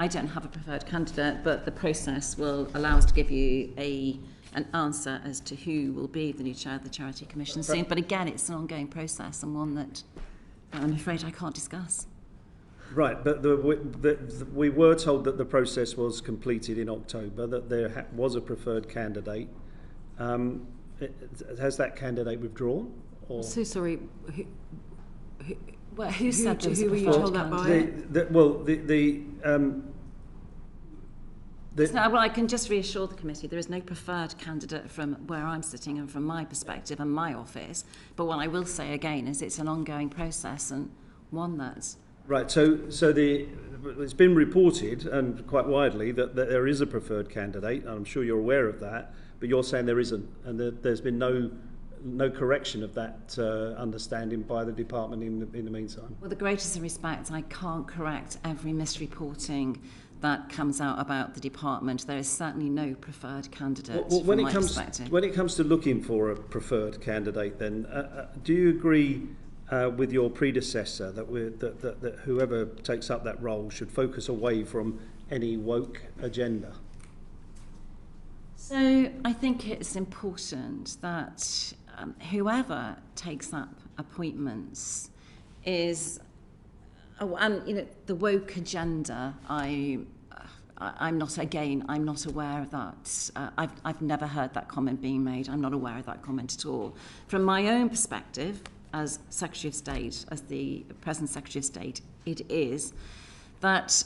I don't have a preferred candidate, but the process will allow us to give you an answer as to who will be the new chair of the Charity Commission soon. But again, it's an ongoing process and one that I'm afraid I can't discuss. Right, but we were told that the process was completed in October, that there was a preferred candidate. Has that candidate withdrawn? Or? So sorry. Who said there was a who were you preferred told that by? Well, I can just reassure the committee there is no preferred candidate from where I'm sitting and from my perspective and my office. But what I will say again is it's an ongoing process and one that's... Right, so it's been reported, and quite widely, that there is a preferred candidate, and I'm sure you're aware of that, but you're saying there isn't, and there's been no correction of that understanding by the department in the meantime. With the greatest of respect, I can't correct every misreporting that comes out about the department. There is certainly no preferred candidate from my perspective. When it comes to looking for a preferred candidate, then, do you agree with your predecessor that whoever takes up that role should focus away from any woke agenda? So I think it's important that whoever takes up appointments is, and the woke agenda. I'm not aware of that. I've never heard that comment being made. I'm not aware of that comment at all. From my own perspective, as Secretary of State, as the present Secretary of State, it is that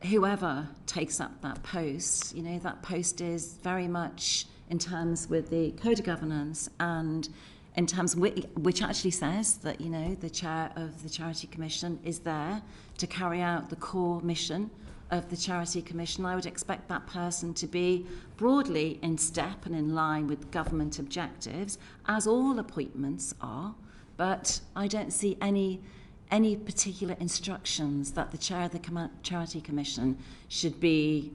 whoever takes up that post, that post is very much in terms with the Code of Governance and in terms which actually says that, the chair of the Charity Commission is there to carry out the core mission of the Charity Commission. I would expect that person to be broadly in step and in line with government objectives, as all appointments are. But I don't see any particular instructions that the chair of the Charity Commission should be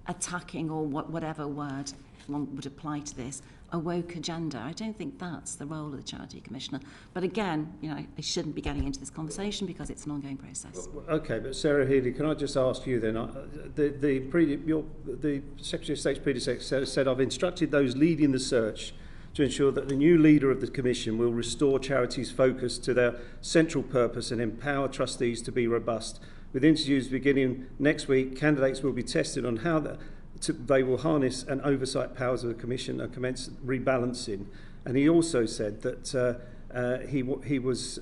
attacking, or whatever word one would apply to this, a woke agenda. I don't think that's the role of the Charity Commissioner. But again, I shouldn't be getting into this conversation because it's an ongoing process. Okay, but Sarah Healy, can I just ask you then? The Secretary of State's predecessor said, "I've instructed those leading the search to ensure that the new leader of the Commission will restore charities' focus to their central purpose and empower trustees to be robust. With interviews beginning next week, candidates will be tested on how they will harness and oversight powers of the Commission and commence rebalancing." And he also said that he was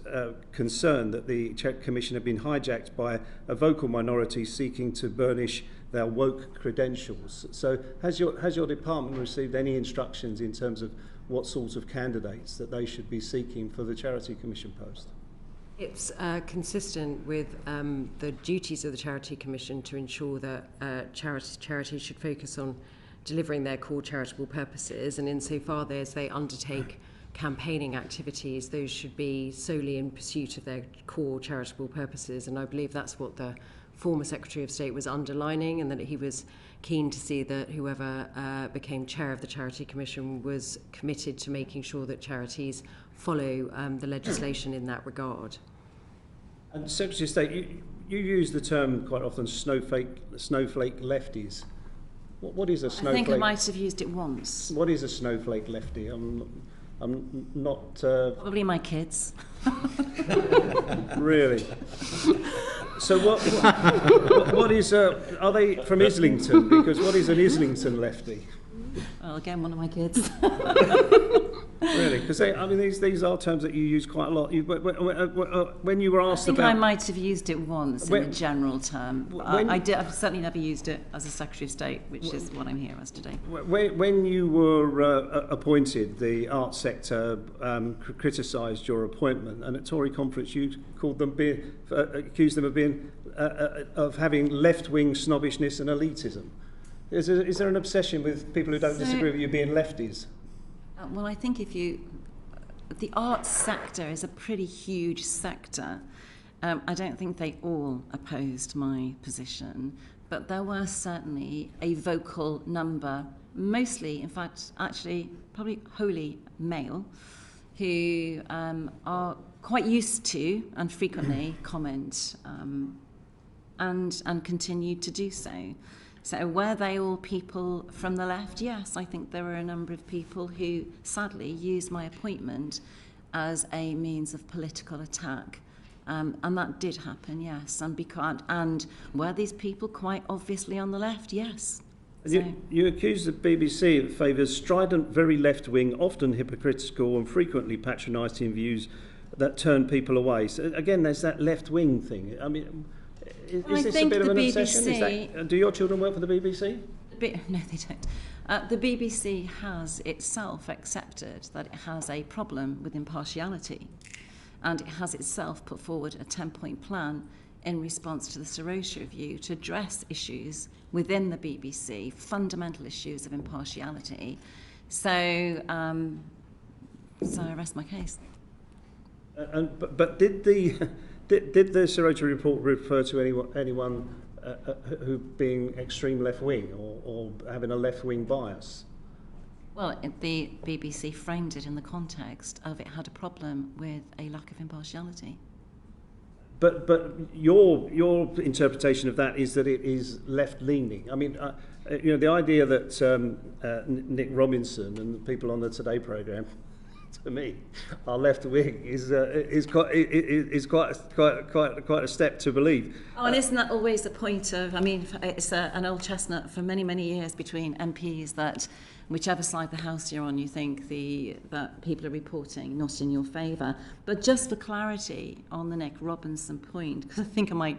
concerned that the Commission had been hijacked by a vocal minority seeking to burnish their woke credentials. So has your department received any instructions in terms of what sorts of candidates that they should be seeking for the Charity Commission post? It's consistent with the duties of the Charity Commission to ensure that charities should focus on delivering their core charitable purposes, and insofar as they undertake campaigning activities, those should be solely in pursuit of their core charitable purposes. And I believe that's what the former Secretary of State was underlining, and that he was keen to see that whoever became chair of the Charity Commission was committed to making sure that charities follow the legislation in that regard. And Secretary of State, you use the term quite often, snowflake lefties. What is a snowflake? I think I might have used it once. What is a snowflake lefty? I'm not... Probably my kids. Really? So what is... are they from Islington? Because what is an Islington lefty? Well, again, one of my kids. Really? Because these are terms that you use quite a lot. When you were asked about... I think I might have used it once in a general term. I've certainly never used it as a Secretary of State, which is what I'm here as today. When you were appointed, the arts sector criticised your appointment, and at Tory conference you called them accused them of having left-wing snobbishness and elitism. Is there an obsession with people who don't disagree with you being lefties? Well, I think the arts sector is a pretty huge sector. I don't think they all opposed my position, but there were certainly a vocal number, mostly, in fact, actually, probably wholly male, who are quite used to and frequently comment and continued to do so. So were they all people from the left? Yes, I think there were a number of people who sadly used my appointment as a means of political attack. And that did happen, yes. And were these people quite obviously on the left? Yes. So. You accuse the BBC of favours strident, very left-wing, often hypocritical and frequently patronising views that turn people away. So again, there's that left-wing thing. I mean, is this a bit of an obsession? Do your children work for the BBC? No, they don't. The BBC has itself accepted that it has a problem with impartiality, and it has itself put forward a 10-point plan in response to the Sarosha review to address issues within the BBC, fundamental issues of impartiality. So I rest my case. But did the Sarosha report refer to anyone who being extreme left-wing or having a left-wing bias? Well, the BBC framed it in the context of it had a problem with a lack of impartiality. But your interpretation of that is that it is left-leaning. I mean, the idea that Nick Robinson and the people on the Today programme, to me, are left-wing is quite a step to believe. Oh, and isn't that always the point of? I mean, it's an old chestnut for many years between MPs that, whichever side of the house you're on, you think that people are reporting not in your favour. But just for clarity on the Nick Robinson point, because I think I might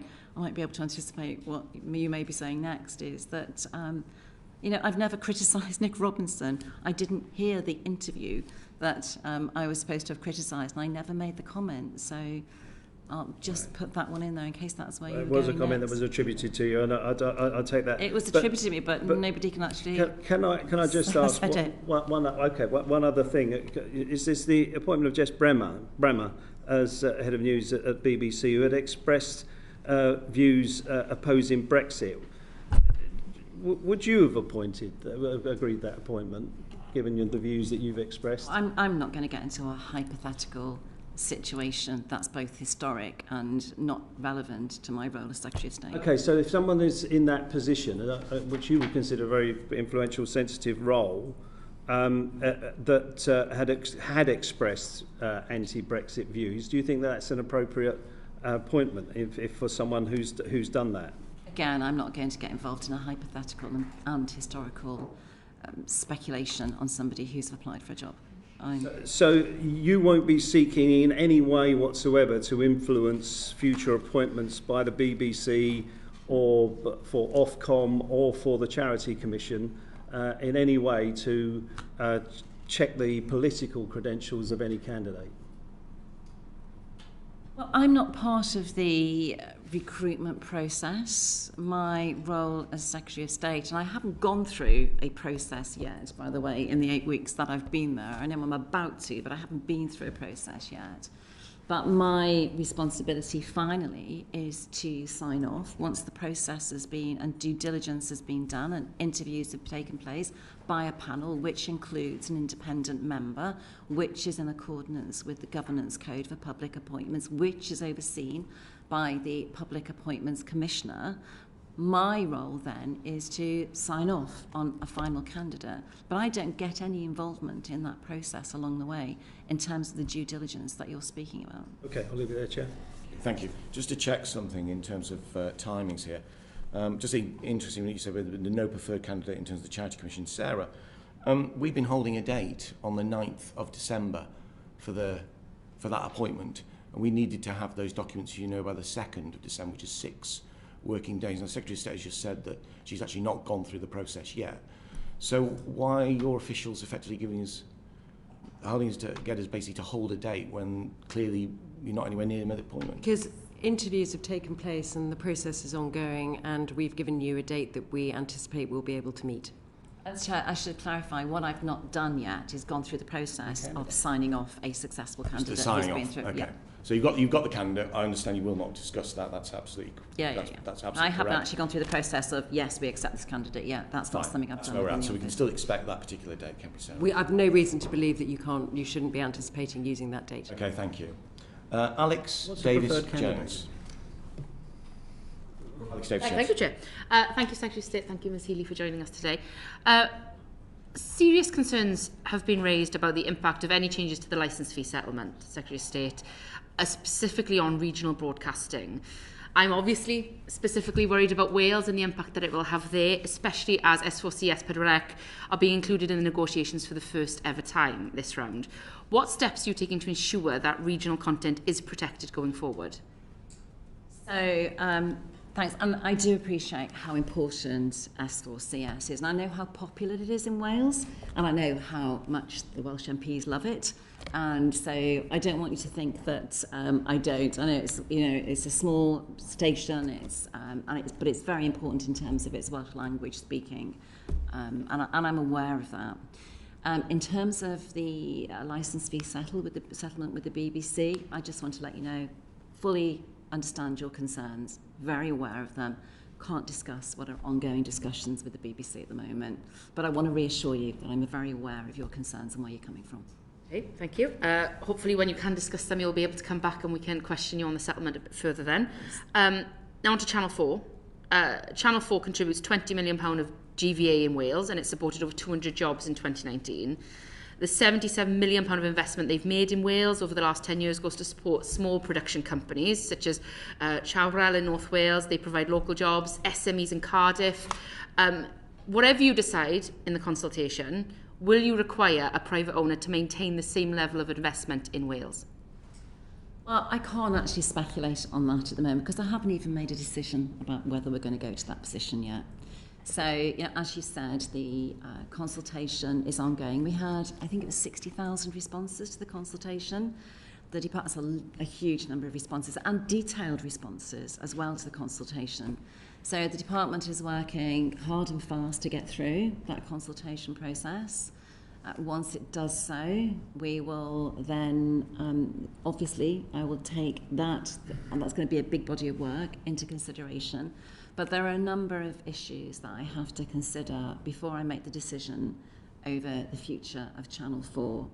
be able to anticipate what you may be saying next, is that I've never criticised Nick Robinson. I didn't hear the interview that I was supposed to have criticised, and I never made the comment. So I'll just put that one in there in case that's where you were going. It was a comment that was attributed to you, and I take that. It was attributed to me, but nobody can actually. Can I just ask one other thing? Is this the appointment of Jess Bremer as head of news at BBC, who had expressed views opposing Brexit? Would you have agreed that appointment, given the views that you've expressed? I'm not going to get into a hypothetical situation that's both historic and not relevant to my role as Secretary of State. Okay, so if someone is in that position, which you would consider a very influential, sensitive role, that had expressed anti-Brexit views, do you think that's an appropriate appointment if for someone who's done that? Again, I'm not going to get involved in a hypothetical and historical speculation on somebody who's applied for a job. So you won't be seeking in any way whatsoever to influence future appointments by the BBC or for Ofcom or for the Charity Commission in any way to check the political credentials of any candidate? Well, I'm not part of the recruitment process. My role as Secretary of State, and I haven't gone through a process yet, by the way, in the 8 weeks that I've been there. I know I'm about to, but I haven't been through a process yet. But my responsibility finally is to sign off once the process has been and due diligence has been done and interviews have taken place by a panel which includes an independent member, which is in accordance with the Governance Code for Public Appointments, which is overseen by the Public Appointments Commissioner. My role then is to sign off on a final candidate, but I don't get any involvement in that process along the way in terms of the due diligence that you're speaking about. Okay, I'll leave it there, Chair. Thank you. Just to check something in terms of timings here. Just interesting what you said with the no preferred candidate in terms of the Charity Commission. Sarah, we've been holding a date on the 9th of December for that appointment, and we needed to have those documents, by the 2nd of December, which is 6 working days. And the Secretary of State has just said that she's actually not gone through the process yet. So why are your officials effectively holding us to get us basically to hold a date when clearly you're not anywhere near the appointment? Because interviews have taken place and the process is ongoing, and we've given you a date that we anticipate we'll be able to meet. I should clarify, what I've not done yet is gone through the process of signing off a successful candidate who's been through. Okay. Yeah. So you've got the candidate. I understand you will not discuss that. That's absolutely That's absolutely I haven't correct. actually gone through the process of yes, we accept this candidate. Yeah, that's not something I've done. So we can still expect that particular date, can we say? We have no reason to believe that you shouldn't be anticipating using that date. Okay, thank you. Alex Davis Jones. Thank you, Chair. Thank you, Secretary of State. Thank you, Ms Healy, for joining us today. Serious concerns have been raised about the impact of any changes to the licence fee settlement, Secretary of State, specifically on regional broadcasting. I'm obviously specifically worried about Wales and the impact that it will have there, especially as S4C, S4C are being included in the negotiations for the first ever time this round. What steps are you taking to ensure that regional content is protected going forward? So, thanks. And I do appreciate how important S4CS is. And I know how popular it is in Wales. And I know how much the Welsh MPs love it. And so I don't want you to think that I don't. I know it's a small station. But it's very important in terms of its Welsh language speaking. And I'm aware of that. In terms of the licence fee settlement with the BBC, I just want to let you know, fully understand your concerns, very aware of them, can't discuss what are ongoing discussions with the BBC at the moment, but I want to reassure you that I'm very aware of your concerns and where you're coming from. Okay, thank you. Hopefully when you can discuss them, you'll be able to come back and we can question you on the settlement a bit further then. Now on to Channel 4. Channel 4 contributes £20 million of GVA in Wales and it supported over 200 jobs in 2019. The £77 million of investment they've made in Wales over the last 10 years goes to support small production companies such as Chawrel in North Wales. They provide local jobs, SMEs in Cardiff. Whatever you decide in the consultation, will you require a private owner to maintain the same level of investment in Wales? Well, I can't actually speculate on that at the moment because I haven't even made a decision about whether we're going to go to that position yet. So, as you said, the consultation is ongoing. We had, I think it was 60,000 responses to the consultation. The department has a huge number of responses and detailed responses as well to the consultation. So the department is working hard and fast to get through that consultation process. Once it does so, we will then, obviously, I will take that, and that's going to be a big body of work, into consideration. But there are a number of issues that I have to consider before I make the decision over the future of Channel 4.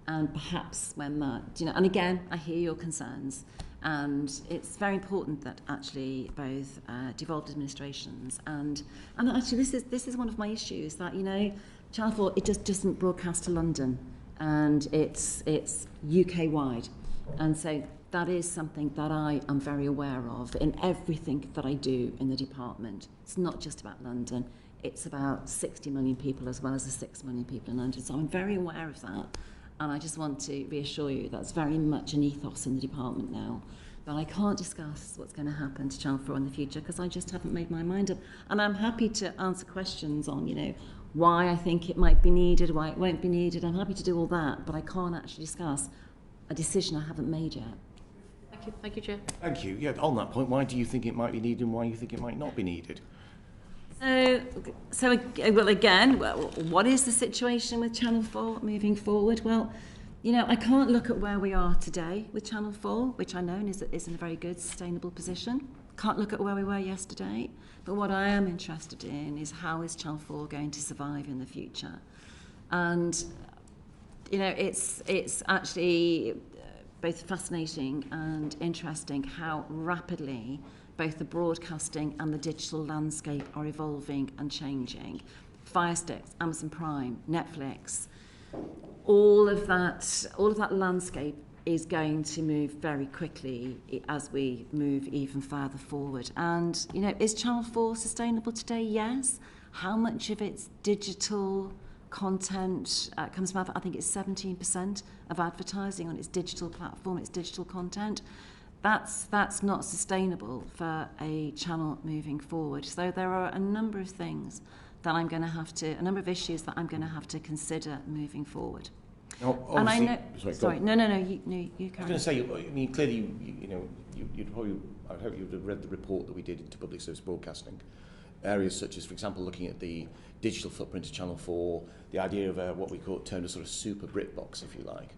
And perhaps when that, and again, I hear your concerns. And it's very important that actually both devolved administrations and actually this is one of my issues that, Channel 4, it just doesn't broadcast to London and it's UK-wide. And so that is something that I am very aware of in everything that I do in the department. It's not just about London, it's about 60 million people as well as the 6 million people in London. So I'm very aware of that. And I just want to reassure you that's very much an ethos in the department now. But I can't discuss what's going to happen to Channel 4 in the future because I just haven't made my mind up. And I'm happy to answer questions on, why I think it might be needed, why it won't be needed. I'm happy to do all that, but I can't actually discuss a decision I haven't made yet. Thank you. Thank you, Chair. Thank you. Yeah, on that point, why do you think it might be needed and why you think it might not be needed? So again, what is the situation with Channel 4 moving forward? Well, I can't look at where we are today with Channel 4, which I know is in a very good, sustainable position. Can't look at where we were yesterday. But what I am interested in is how is Channel 4 going to survive in the future? And, it's actually both fascinating and interesting how rapidly both the broadcasting and the digital landscape are evolving and changing. Fire Sticks, Amazon Prime, Netflix, all of that landscape is going to move very quickly as we move even further forward. And, is Channel 4 sustainable today? Yes. How much of its digital content comes from, I think it's 17% of advertising on its digital platform, its digital content. That's not sustainable for a channel moving forward. So there are a number of things that a number of issues that I'm going to have to consider moving forward. Now, and I know, sorry, no, you I was going to say, I mean, clearly, you'd probably, I hope you'd have read the report that we did into public service broadcasting. Areas such as, for example, looking at the digital footprint of Channel 4, the idea of what we termed a sort of super BritBox, if you like.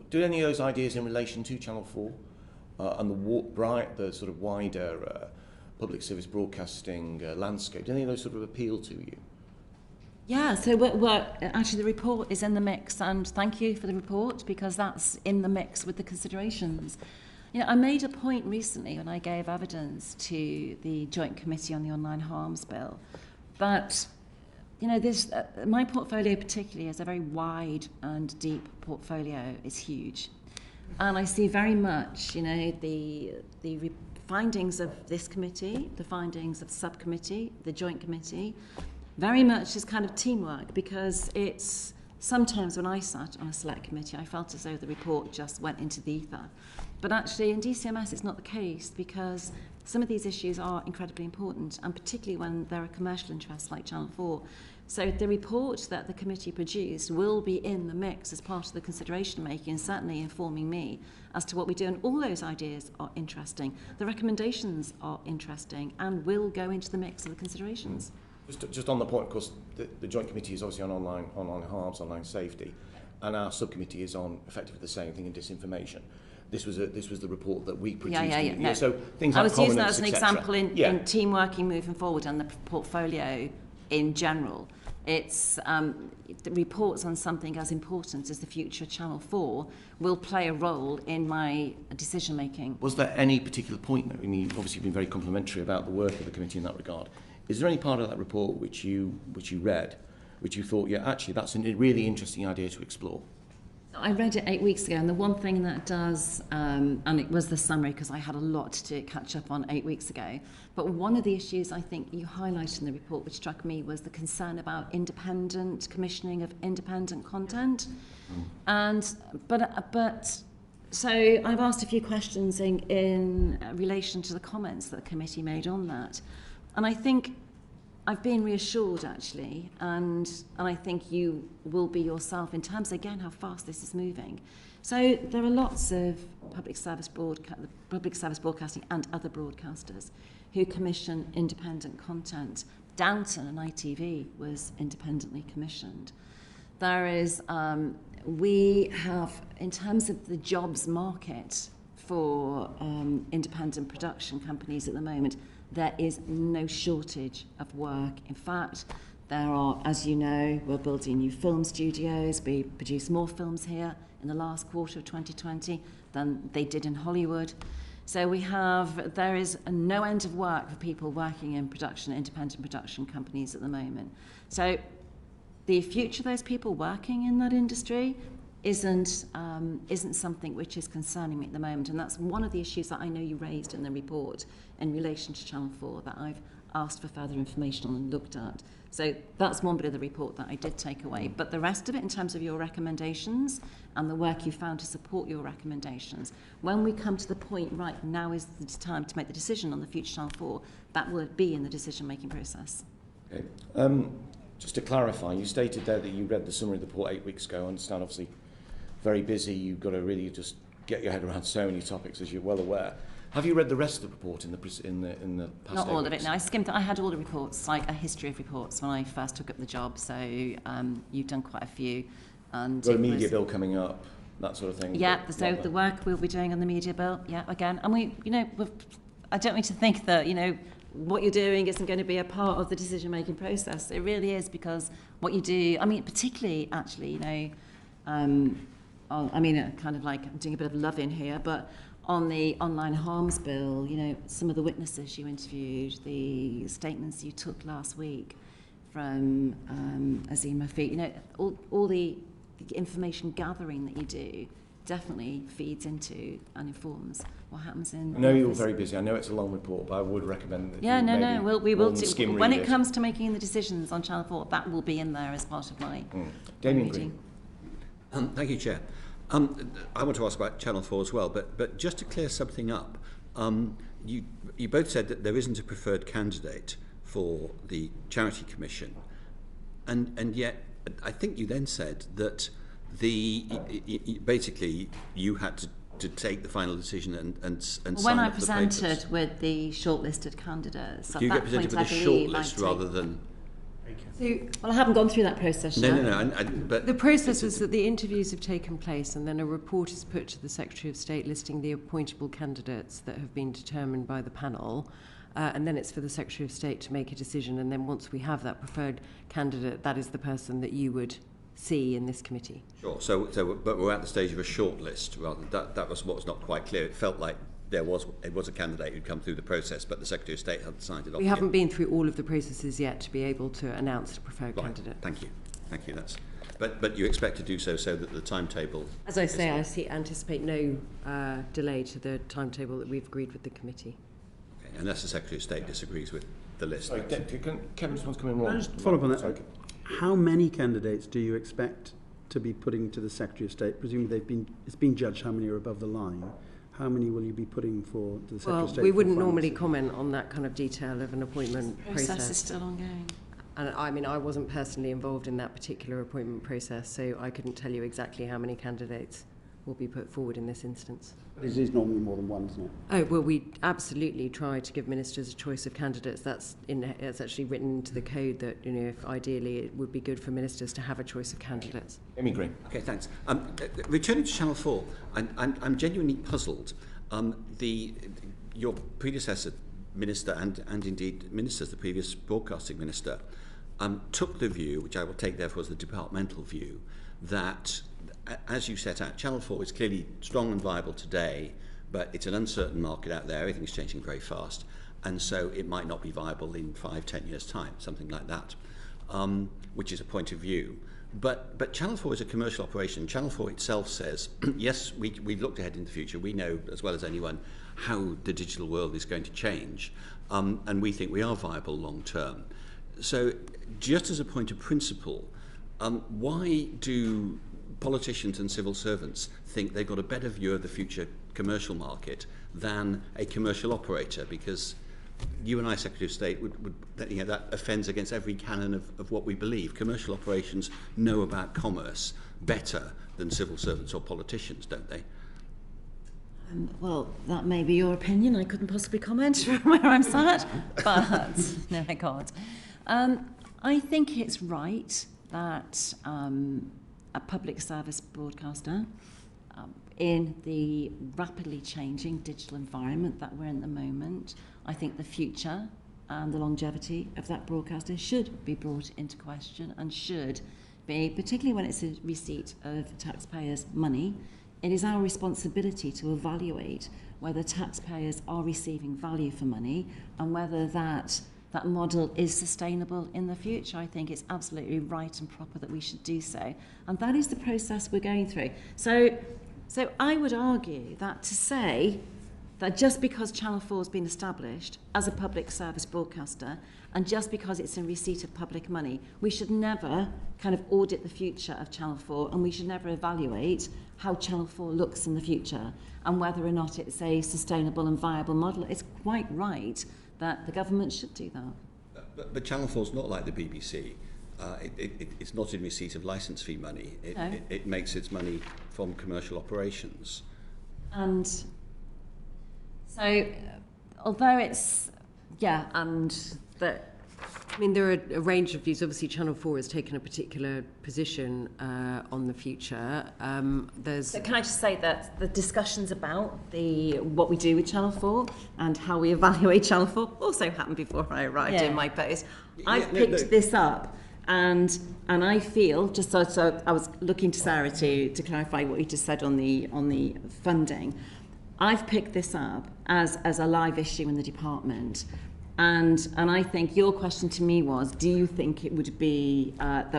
Do any of those ideas in relation to Channel 4 and the sort of wider public service broadcasting landscape, do any of those sort of appeal to you? Yeah, so actually the report is in the mix, and thank you for the report because that's in the mix with the considerations. You know, I made a point recently when I gave evidence to the Joint Committee on the Online Harms Bill that, you know, this my portfolio particularly is a very wide and deep portfolio. It's huge. And I see very much, you know, the findings of this committee, the findings of the subcommittee, the Joint Committee, very much is kind of teamwork, because it's sometimes when I sat on a select committee, I felt as though the report just went into the ether. But actually in DCMS it's not the case, because some of these issues are incredibly important, and particularly when there are commercial interests like Channel 4. So the report that the committee produced will be in the mix as part of the consideration making, and certainly informing me as to what we do. And all those ideas are interesting. The recommendations are interesting and will go into the mix of the considerations. Just on the point, of course, the Joint Committee is obviously on online harms, online safety, and our subcommittee is on effectively the same thing in disinformation. This was the report that we produced. No. So things like I was using that prominence, as an etc. example in team working moving forward and the portfolio in general. It's the reports on something as important as the future Channel 4 will play a role in my decision making. Was there any particular point, I mean, you've obviously been very complimentary about the work of the committee in that regard. Is there any part of that report which you read, which you thought, yeah, actually that's a really interesting idea to explore? I read it 8 weeks ago, and the one thing that does, and it was the summary because I had a lot to catch up on 8 weeks ago, but one of the issues I think you highlighted in the report which struck me was the concern about independent commissioning of independent content. But so I've asked a few questions in relation to the comments that the committee made on that. And I think I've been reassured, actually, and I think you will be yourself in terms, again, how fast this is moving. So there are lots of public service broadcasting and other broadcasters who commission independent content. Downton and ITV was independently commissioned. There is, we have, in terms of the jobs market for independent production companies at the moment, there is no shortage of work. In fact, there are, as you know, we're building new film studios. We produced more films here in the last quarter of 2020 than they did in Hollywood. So there is no end of work for people working in production, independent production companies at the moment. So the future of those people working in that industry isn't something which is concerning me at the moment, and that's one of the issues that I know you raised in the report in relation to Channel 4 that I've asked for further information on and looked at. So that's one bit of the report that I did take away. But the rest of it, in terms of your recommendations and the work you found to support your recommendations, when we come to the point, right, now is the time to make the decision on the future Channel 4, that will be in the decision-making process. Okay. Just to clarify, you stated there that you read the summary of the report 8 weeks ago. I understand, obviously, very busy. You've got to really just get your head around so many topics, as you're well aware. Have you read the rest of the report in the past? Not all of it. No, I skimmed. I had all the reports, like a history of reports, when I first took up the job. So you've done quite a few. And got a media bill coming up, that sort of thing. Yeah. So the work we'll be doing on the media bill. Yeah. Again, and we, you know, I don't want you to think that, you know, what you're doing isn't going to be a part of the decision-making process. It really is, because what you do. I mean, particularly, actually, you know. I mean, kind of like I'm doing a bit of love in here, but on the online harms bill, you know, some of the witnesses you interviewed, the statements you took last week from Azim Rafiq, you know, all the information gathering that you do definitely feeds into and informs what happens in. I know you're very busy. I know it's a long report, but I would recommend that. Yeah, we will do. When it comes to making the decisions on Channel 4, that will be in there as part of my Damien reading. Green. Thank you, Chair. I want to ask about Channel 4 as well, but just to clear something up, you both said that there isn't a preferred candidate for the Charity Commission, and yet I think you then said that basically you had to take the final decision and when sign I up the presented papers. with the shortlisted candidates, You at get that presented point, with a I believe shortlist rather than. Well, I haven't gone through that process yet. No. But The process is that the interviews have taken place, and then a report is put to the Secretary of State listing the appointable candidates that have been determined by the panel, and then it's for the Secretary of State to make a decision, and then once we have that preferred candidate, that is the person that you would see in this committee. Sure. So, but we're at the stage of a short list. Rather, that was what was not quite clear. It felt like it was a candidate who'd come through the process, but the Secretary of State hadn't signed it off. We haven't been through all of the processes yet to be able to announce a preferred Right. candidate. Thank you. But you expect to do so that the timetable. As I say, anticipate no delay to the timetable that we've agreed with the committee. Okay, unless the Secretary of State disagrees with the list. Sorry, Kevin just wants to come in wrong. Can I just follow up on that? Sorry. How many candidates do you expect to be putting to the Secretary of State? Presumably it's been judged how many are above the line. How many will you be putting to the Secretary of State? Well, we wouldn't for normally finals? comment on that kind of detail of an appointment The process process. is still ongoing. And I mean, I wasn't personally involved in that particular appointment process, so I couldn't tell you exactly how many candidates will be put forward in this instance. It is normally more than one, isn't it? Oh, well, we absolutely try to give ministers a choice of candidates. It's actually written into the code that, if ideally it would be good for ministers to have a choice of candidates. Amy Green. Okay, thanks. Returning to Channel 4, I'm genuinely puzzled. Your predecessor, Minister, and indeed ministers, the previous broadcasting minister, took the view, which I will take therefore as the departmental view, that, as you set out, Channel 4 is clearly strong and viable today, but it's an uncertain market out there, everything's changing very fast, and so it might not be viable in 5-10 years' time, something like that, which is a point of view. But Channel 4 is a commercial operation. Channel 4 itself says, yes, we've looked ahead in the future. We know as well as anyone how the digital world is going to change, and we think we are viable long term. So just as a point of principle, why do politicians and civil servants think they've got a better view of the future commercial market than a commercial operator? Because you and I, Secretary of State, would that offends against every canon of what we believe. Commercial operations know about commerce better than civil servants or politicians, don't they? Well, that may be your opinion. I couldn't possibly comment from where I'm sat, but no, I can't. I think it's right that a public service broadcaster, in the rapidly changing digital environment that we're in at the moment, I think the future and the longevity of that broadcaster should be brought into question and should be, particularly when it's a receipt of taxpayers' money, it is our responsibility to evaluate whether taxpayers are receiving value for money and whether that model is sustainable in the future. I think it's absolutely right and proper that we should do so. And that is the process we're going through. So I would argue that to say that just because Channel 4 has been established as a public service broadcaster and just because it's in receipt of public money, we should never kind of audit the future of Channel 4 and we should never evaluate how Channel 4 looks in the future and whether or not it's a sustainable and viable model. It's quite right that the government should do that. But Channel 4 is not like the BBC. It's not in receipt of licence fee money. It makes its money from commercial operations. And so, although it's, and that... I mean, there are a range of views. Obviously, Channel 4 has taken a particular position on the future. So can I just say that the discussions about what we do with Channel 4 and how we evaluate Channel 4 also happened before I arrived in my post. I've picked this up and I feel, just so I was looking to Sarah to clarify what you just said on the funding. I've picked this up as a live issue in the department. And I think your question to me was, do you think it would be that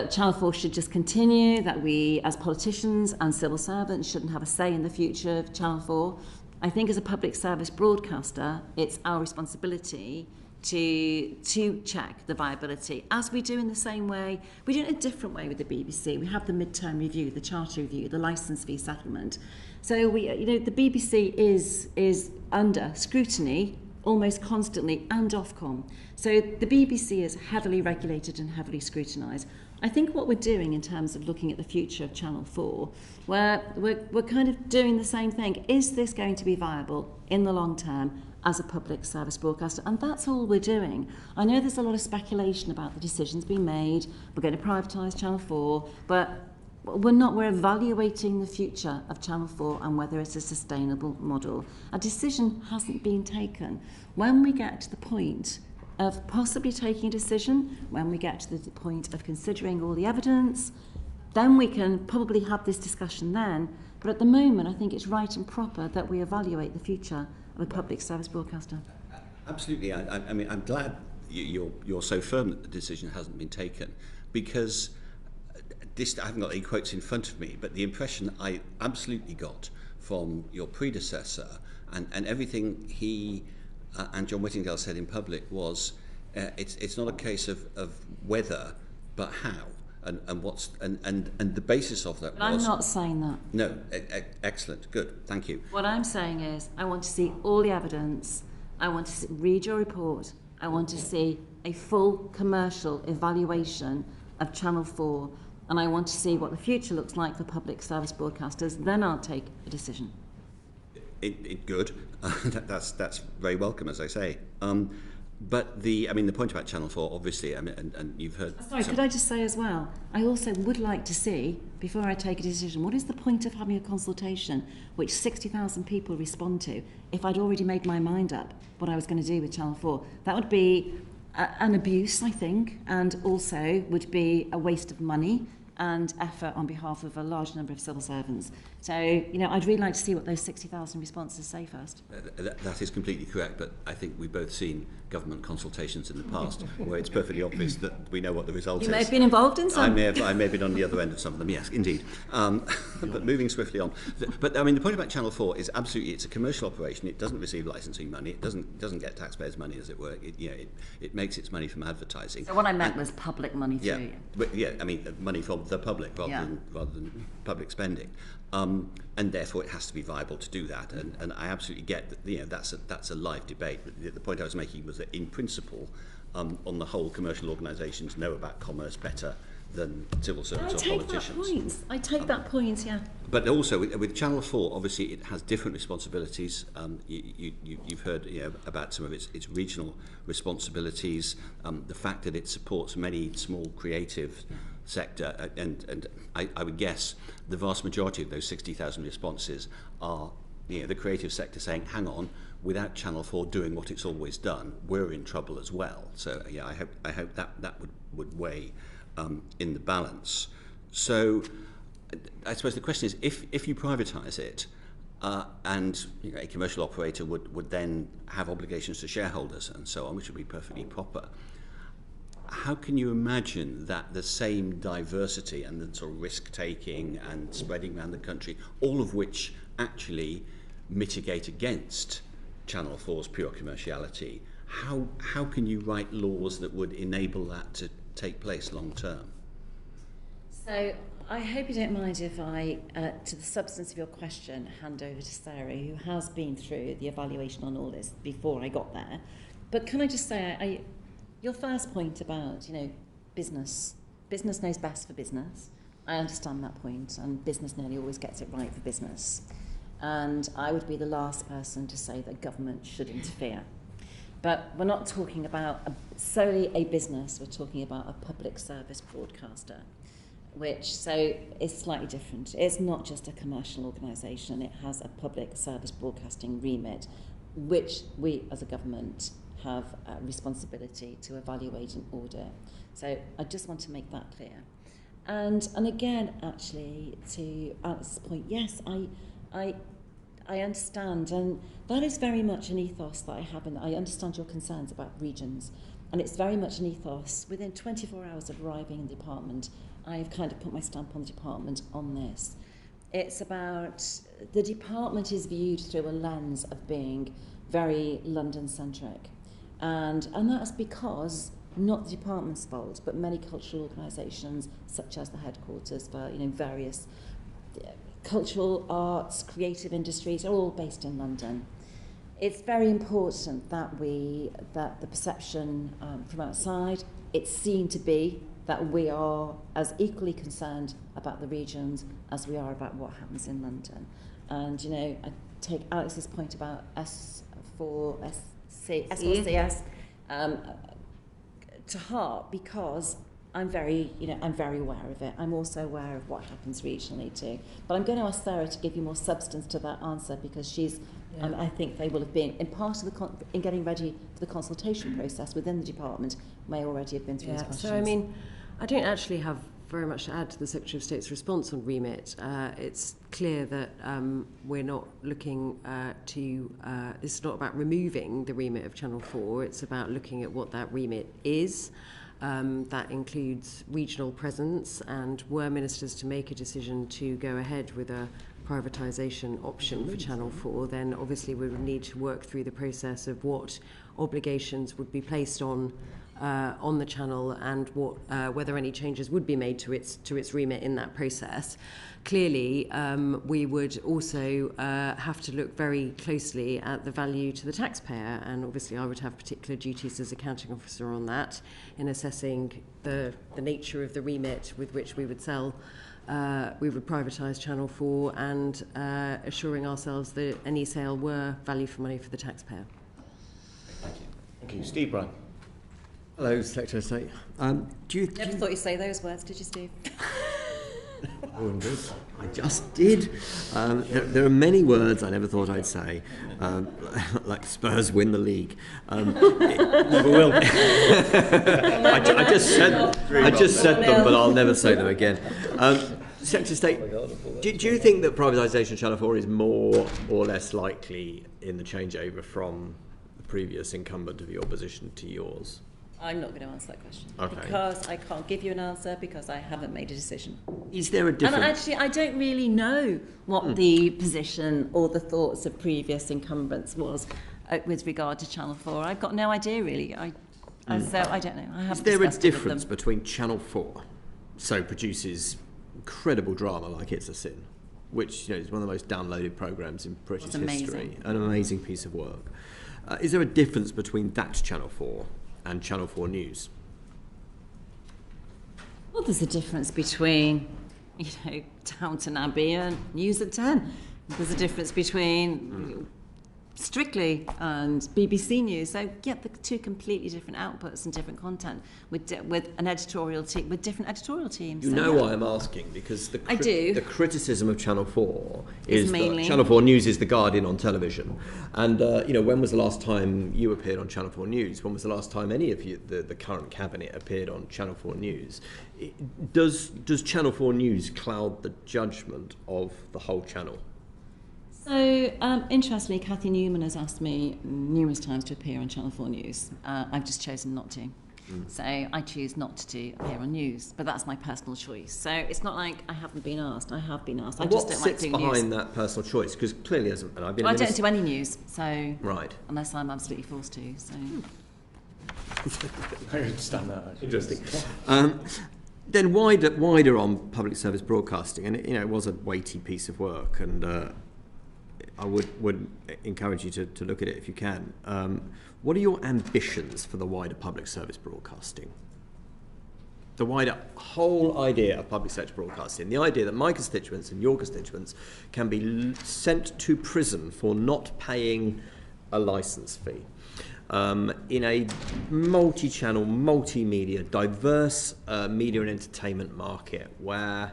Channel 4 should just continue, that we as politicians and civil servants shouldn't have a say in the future of Channel 4? I think as a public service broadcaster, it's our responsibility to check the viability, as we do in the same way. We do it in a different way with the BBC. We have the mid-term review, the charter review, the licence fee settlement. So the BBC is under scrutiny almost constantly and Ofcom. So the BBC is heavily regulated and heavily scrutinised. I think what we're doing in terms of looking at the future of Channel 4, we're kind of doing the same thing. Is this going to be viable in the long term as a public service broadcaster? And that's all we're doing. I know there's a lot of speculation about the decisions being made. We're going to privatise Channel 4, but we're evaluating the future of Channel 4 and whether it's a sustainable model. A decision hasn't been taken. When we get to the point of possibly taking a decision when we get to the point of considering all the evidence. Then we can probably have this discussion then. But at the moment, I think it's right and proper that we evaluate the future of a public service broadcaster. Absolutely. I mean, I'm glad you're so firm that the decision hasn't been taken, because I haven't got any quotes in front of me, but the impression I absolutely got from your predecessor and everything he and John Whittingdale said in public was it's not a case of whether, but how. And the basis of that But was... I'm not saying that. No, excellent, good, thank you. What I'm saying is I want to see all the evidence. I want to read your report. I want to see a full commercial evaluation of Channel 4, and I want to see what the future looks like for public service broadcasters. Then I'll take a decision. Good. That's very welcome, as I say. But the point about Channel 4, obviously, and you've heard... Sorry, could I just say as well, I also would like to see, before I take a decision, what is the point of having a consultation which 60,000 people respond to if I'd already made my mind up what I was going to do with Channel 4? That would be an abuse, I think, and also would be a waste of money and effort on behalf of a large number of civil servants. So, I'd really like to see what those 60,000 responses say first. That is completely correct, but I think we've both seen government consultations in the past where it's perfectly obvious that we know what the result is. You may have been involved in some. I may have been on the other end of some of them, yes, indeed. But moving swiftly on. But the point about Channel 4 is absolutely, it's a commercial operation. It doesn't receive licensing money. It doesn't get taxpayers' money, as it were. It makes its money from advertising. So what I meant was public money through. Money from the public rather than public spending. And therefore it has to be viable to do that. And I absolutely get that, that's a live debate. But the point I was making was that in principle, on the whole, commercial organisations know about commerce better than civil servants or politicians. I take that point, yeah. But also with Channel 4, obviously it has different responsibilities. You've heard about some of its regional responsibilities, the fact that it supports many small creative sector, and I would guess the vast majority of those 60,000 responses are the creative sector saying, hang on, without Channel 4 doing what it's always done, we're in trouble as well. So I hope that would weigh in the balance. So I suppose the question is, if you privatise it, and a commercial operator would then have obligations to shareholders and so on, which would be perfectly proper, how can you imagine that the same diversity and the sort of risk-taking and spreading around the country, all of which actually mitigate against Channel 4's pure commerciality, how can you write laws that would enable that to take place long term? So I hope you don't mind if I, to the substance of your question, hand over to Sarah, who has been through the evaluation on all this before I got there. But can I just say, your first point about, business knows best for business. I understand that point, and business nearly always gets it right for business. And I would be the last person to say that government should interfere. But we're not talking about solely a business, we're talking about a public service broadcaster, so is slightly different. It's not just a commercial organisation, it has a public service broadcasting remit, which we as a government have a responsibility to evaluate and audit. So I just want to make that clear. And again, actually, to Alex's point, yes, I understand, and that is very much an ethos that I have, and I understand your concerns about regions, and it's very much an ethos. Within 24 hours of arriving in the department, I've kind of put my stamp on the department on this. It's about, the department is viewed through a lens of being very London-centric. And that's because, not the department's fault, but many cultural organisations, such as the headquarters for various cultural arts, creative industries, are all based in London. It's very important that the perception from outside, it's seen to be that we are as equally concerned about the regions as we are about what happens in London. And I take Alex's point about SLCS to heart, because I'm very aware of it. I'm also aware of what happens regionally too. But I'm going to ask Sarah to give you more substance to that answer, because she's, I think they will have been, in part of in getting ready for the consultation process within the department, may already have been through these questions. So, I mean, I don't actually have very much to add to the Secretary of State's response on remit. It's clear that we're not looking this is not about removing the remit of Channel 4, it's about looking at what that remit is. That includes regional presence, and were ministers to make a decision to go ahead with a privatisation option for Channel 4, then obviously we would need to work through the process of what obligations would be placed on the channel, and what whether any changes would be made to its remit in that process. Clearly, we would also have to look very closely at the value to the taxpayer, and obviously I would have particular duties as accounting officer on that, in assessing the nature of the remit with which we would sell. We would privatise Channel 4, and assuring ourselves that any sale were value for money for the taxpayer. Thank you. Steve Bryan. Hello, Secretary of State. Never thought you'd say those words, did you, Steve? Oh, indeed. I just did. There are many words I never thought I'd say, like Spurs win the league. Never will. I just said them, but I'll never say them again. Secretary of State, do you think that privatisation of Channel 4 is more or less likely in the changeover from the previous incumbent of your position to yours? I'm not going to answer that question. Okay. Because I can't give you an answer, because I haven't made a decision. Is there a difference? And actually, I don't really know what the position or the thoughts of previous incumbents was with regard to Channel 4. I've got no idea, really. So I don't know. I haven't. Is there a discussed it with difference them. between Channel 4, so produces incredible drama like It's a Sin, which is one of the most downloaded programmes in British history, an amazing piece of work. Is there a difference between that Channel 4 and Channel 4 News? Well, there's a difference between, Downton Abbey and News at 10. There's a difference between Strictly and BBC News. So, yeah, the two completely different outputs and different content with an editorial team, with different editorial teams. You know why I'm asking, because the criticism of Channel 4 is that Channel 4 News is the Guardian on television. And, when was the last time you appeared on Channel 4 News? When was the last time any of you, the current cabinet, appeared on Channel 4 News? Does Channel 4 News cloud the judgment of the whole channel? So, interestingly, Cathy Newman has asked me numerous times to appear on Channel 4 News. I've just chosen not to. So I choose not to appear on news, but that's my personal choice. So it's not like I haven't been asked. I have been asked. I just don't like doing news. What sits behind that personal choice? Because clearly, I don't do any news, so right, unless I'm absolutely forced to. So I understand that. Interesting. Then wider on public service broadcasting, and it was a weighty piece of work, and I would encourage you to look at it if you can. What are your ambitions for the wider public service broadcasting? The wider whole idea of public sector broadcasting, the idea that my constituents and your constituents can be sent to prison for not paying a licence fee. In a multi-channel, multimedia, diverse media and entertainment market, where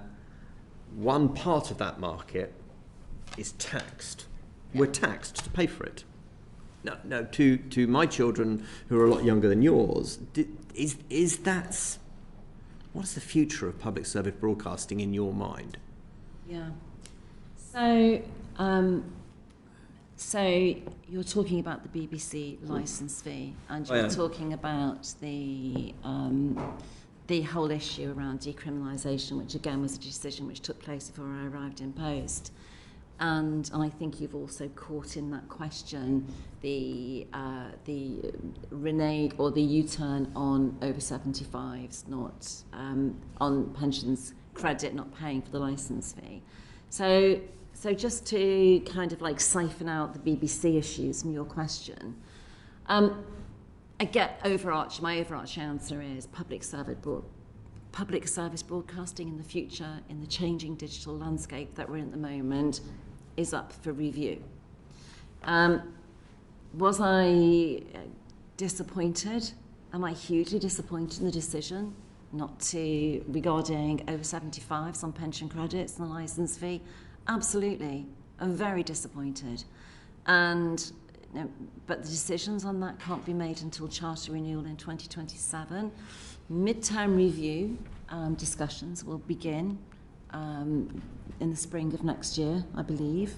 one part of that market is taxed. We're taxed to pay for it. Now, to my children who are a lot younger than yours, is that, what is the future of public service broadcasting in your mind? Yeah. So you're talking about the BBC licence fee, and you're talking about the whole issue around decriminalisation, which again was a decision which took place before I arrived in post. And I think you've also caught in that question the renege or the U-turn on over 75s, not on pensions credit, not paying for the licence fee. So just to kind of like siphon out the BBC issues from your question, my overarching answer is public service broadcasting in the future, in the changing digital landscape that we're in at the moment, is up for review. Was I disappointed? Am I hugely disappointed in the decision? not to, regarding over 75s on pension credits and the licence fee. Absolutely. I'm very disappointed. And but the decisions on that can't be made until charter renewal in 2027. Mid-term review discussions will begin in the spring of next year, I believe,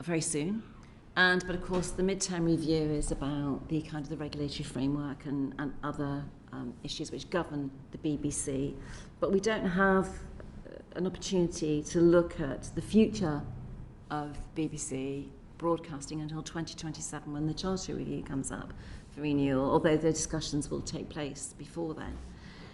very soon. But of course, the mid-term review is about the kind of the regulatory framework and other issues which govern the BBC. But we don't have an opportunity to look at the future of BBC broadcasting until 2027 when the charter review comes up for renewal, although the discussions will take place before then.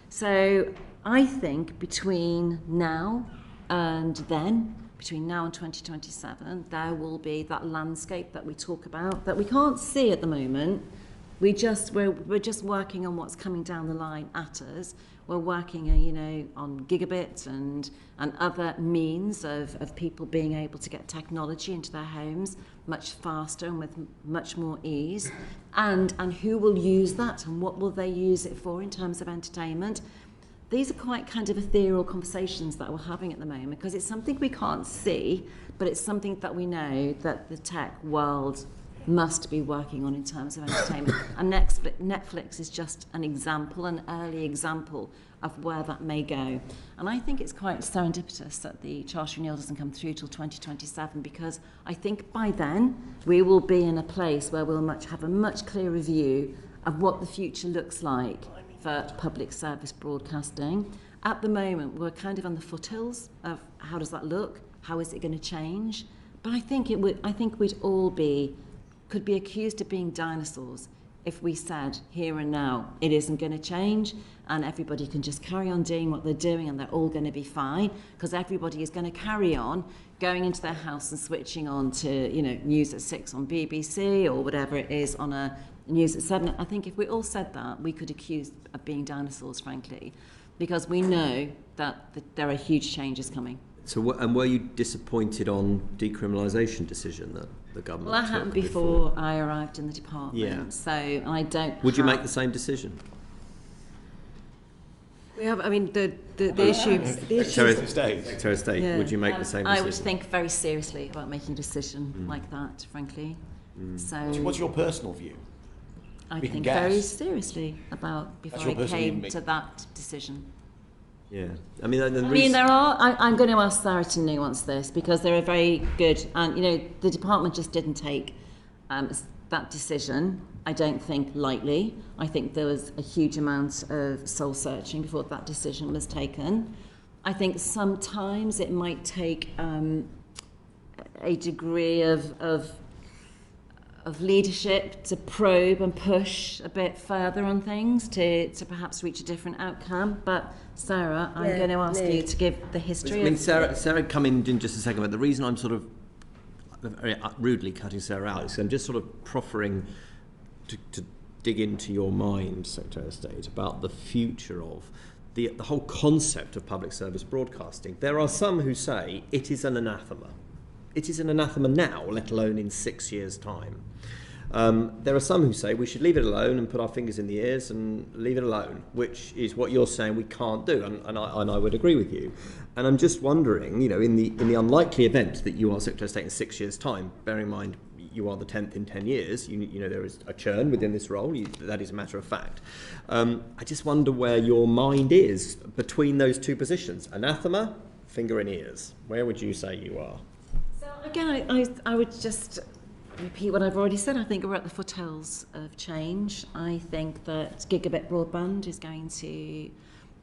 So I think between now and then, between now and 2027, there will be that landscape that we talk about that we can't see at the moment. We're just working on what's coming down the line at us. We're working, on gigabit and other means of people being able to get technology into their homes much faster and with much more ease. And who will use that and what will they use it for in terms of entertainment? These are quite kind of ethereal conversations that we're having at the moment because it's something we can't see, but it's something that we know that the tech world must be working on in terms of entertainment. And Netflix is just an example, an early example of where that may go. And I think it's quite serendipitous that the charter renewal doesn't come through till 2027 because I think by then we will be in a place where we'll have a much clearer view of what the future looks like for public service broadcasting. At the moment, we're kind of on the foothills of how does that look? How is it going to change? But I think we'd all could be accused of being dinosaurs if we said here and now it isn't going to change and everybody can just carry on doing what they're doing and they're all going to be fine because everybody is going to carry on going into their house and switching on to news at 6 on BBC or whatever it is on a news at 7. I think if we all said that, we could accuse of being dinosaurs, frankly, because we know that there are huge changes coming. So, and were you disappointed on decriminalisation decision that the government took? Well, that happened before I arrived in the department. Yeah. So I don't. Would you make the same decision? We have. I mean, the issue. Secretary of State. Yeah. Would you make the same decision? I would think very seriously about making a decision like that, frankly. So what's your personal view? I think very seriously about before I came to that decision. Yeah, I'm going to ask Sarah to nuance this because they're a very good, and the department just didn't take that decision, I don't think, lightly. I think there was a huge amount of soul searching before that decision was taken. I think sometimes it might take a degree of leadership to probe and push a bit further on things to perhaps reach a different outcome. But Sarah, I'm going to ask you to give the history. I mean, Sarah come in just a second, but the reason I'm sort of very rudely cutting Sarah out is I'm just sort of proffering to dig into your mind, Secretary of State, about the future of the whole concept of public service broadcasting. There are some who say it is an anathema. It is an anathema now, let alone in 6 years' time. There are some who say we should leave it alone and put our fingers in the ears and leave it alone, which is what you're saying we can't do, and I would agree with you. And I'm just wondering, in the unlikely event that you are Secretary of State in 6 years' time, bearing in mind you are the 10th in 10 years, there is a churn within this role, that is a matter of fact. I just wonder where your mind is between those two positions, anathema, finger in ears. Where would you say you are? Again, I would just repeat what I've already said. I think we're at the foothills of change. I think that gigabit broadband is going to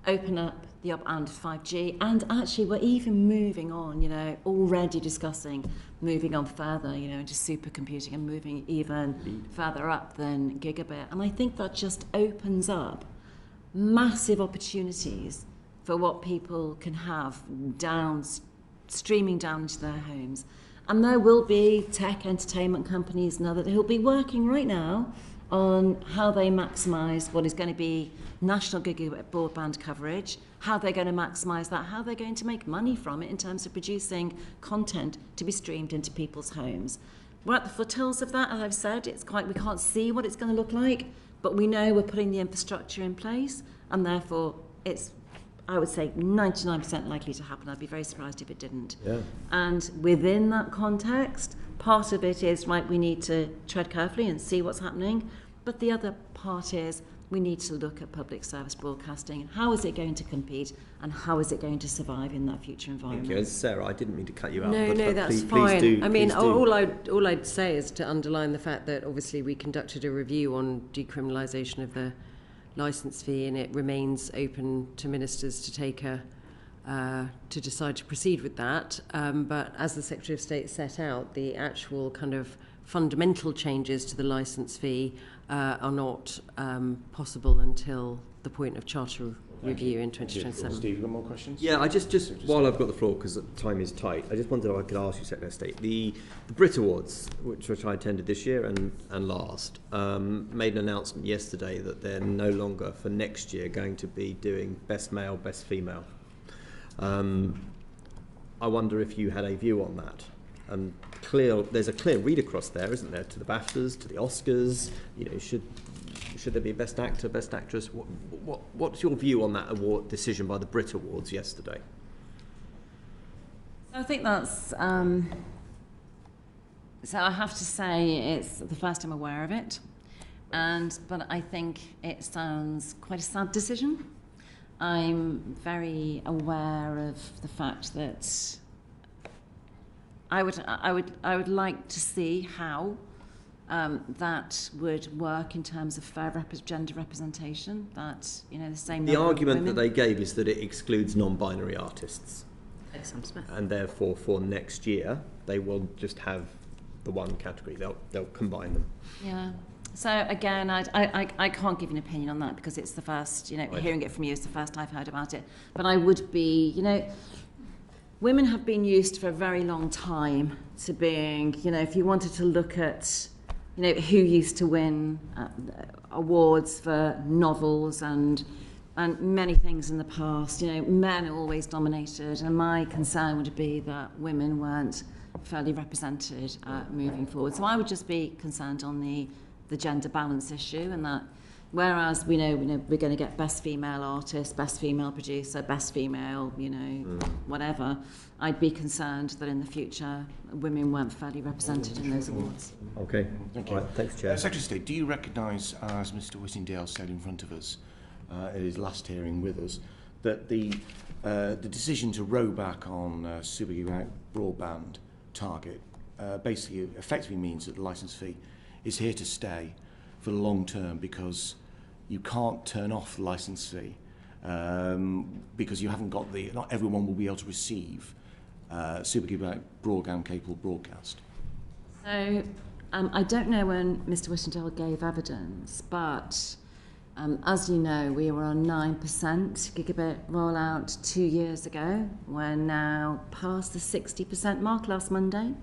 open up the up-and 5G, and actually we're even moving on, already discussing moving on further, into supercomputing and moving even further up than gigabit. And I think that just opens up massive opportunities for what people can have streaming down into their homes. And there will be tech entertainment companies and others who will be working right now on how they maximise what is going to be national gigabit broadband coverage, how they're going to maximise that, how they're going to make money from it in terms of producing content to be streamed into people's homes. we're at the foothills of that, as I've said. We can't see what it's going to look like, but we know we're putting the infrastructure in place, and therefore it's, I would say, 99% likely to happen. I'd be very surprised if it didn't. Yeah. And within that context, part of it is, right, we need to tread carefully and see what's happening, but the other part is we need to look at public service broadcasting. How is it going to compete, and how is it going to survive in that future environment? Thank you. Sarah, I didn't mean to cut you out. No, but that's please, fine. Please do, I mean, please do. all I'd say is to underline the fact that obviously we conducted a review on decriminalisation of the licence fee, and it remains open to ministers to take to decide to proceed with that. But as the Secretary of State set out, the actual kind of fundamental changes to the licence fee are not possible until the point of charter review in 2027. Steve, you got more questions? Yeah, I just while I've got the floor, because time is tight, I just wondered if I could ask you, Secretary of State, the Brit Awards, which I attended this year and last, made an announcement yesterday that they're no longer, for next year, going to be doing Best Male, Best Female. I wonder if you had a view on that. And there's a clear read across there, isn't there, to the BAFTAs, to the Oscars? You know, should there be Best Actor, Best Actress? What's your view on that award decision by the Brit Awards yesterday? I think that's. So I have to say it's the first I'm aware of it, but I think it sounds quite a sad decision. I'm very aware of the fact that I would like to see how that would work in terms of fair gender representation. That, you know, the same. The argument that they gave is that it excludes non-binary artists, Like Sam Smith. and therefore for next year they will just have the one category. They'll combine them. Yeah. So again, I can't give an opinion on that because it's the first, you know, Right. hearing it from you is the first I've heard about it. But I would be, you know, women have been used for a very long time to being, you know, if you wanted to look at, you know, who used to win awards for novels and many things in the past, you know, men always dominated, and my concern would be that women weren't fairly represented moving forward. So I would just be concerned on the gender balance issue, and that whereas we know we're going to get best female artist, best female producer, best female, you know, whatever, I'd be concerned that in the future women weren't fairly represented in those awards. Okay. Thank you. All right, thanks, Chair. Secretary of State, do you recognise, as Mr Whittingdale said in front of us at his last hearing with us, that the decision to row back on super gigabit broadband target basically effectively means that the licence fee is here to stay for the long term, because you can't turn off the licence fee because you haven't got not everyone will be able to receive super gigabit broadband capable broadcast? So I don't know when Mr Whittingdale gave evidence, but as you know, we were on 9% gigabit rollout 2 years ago. We're now past the 60% mark last Monday.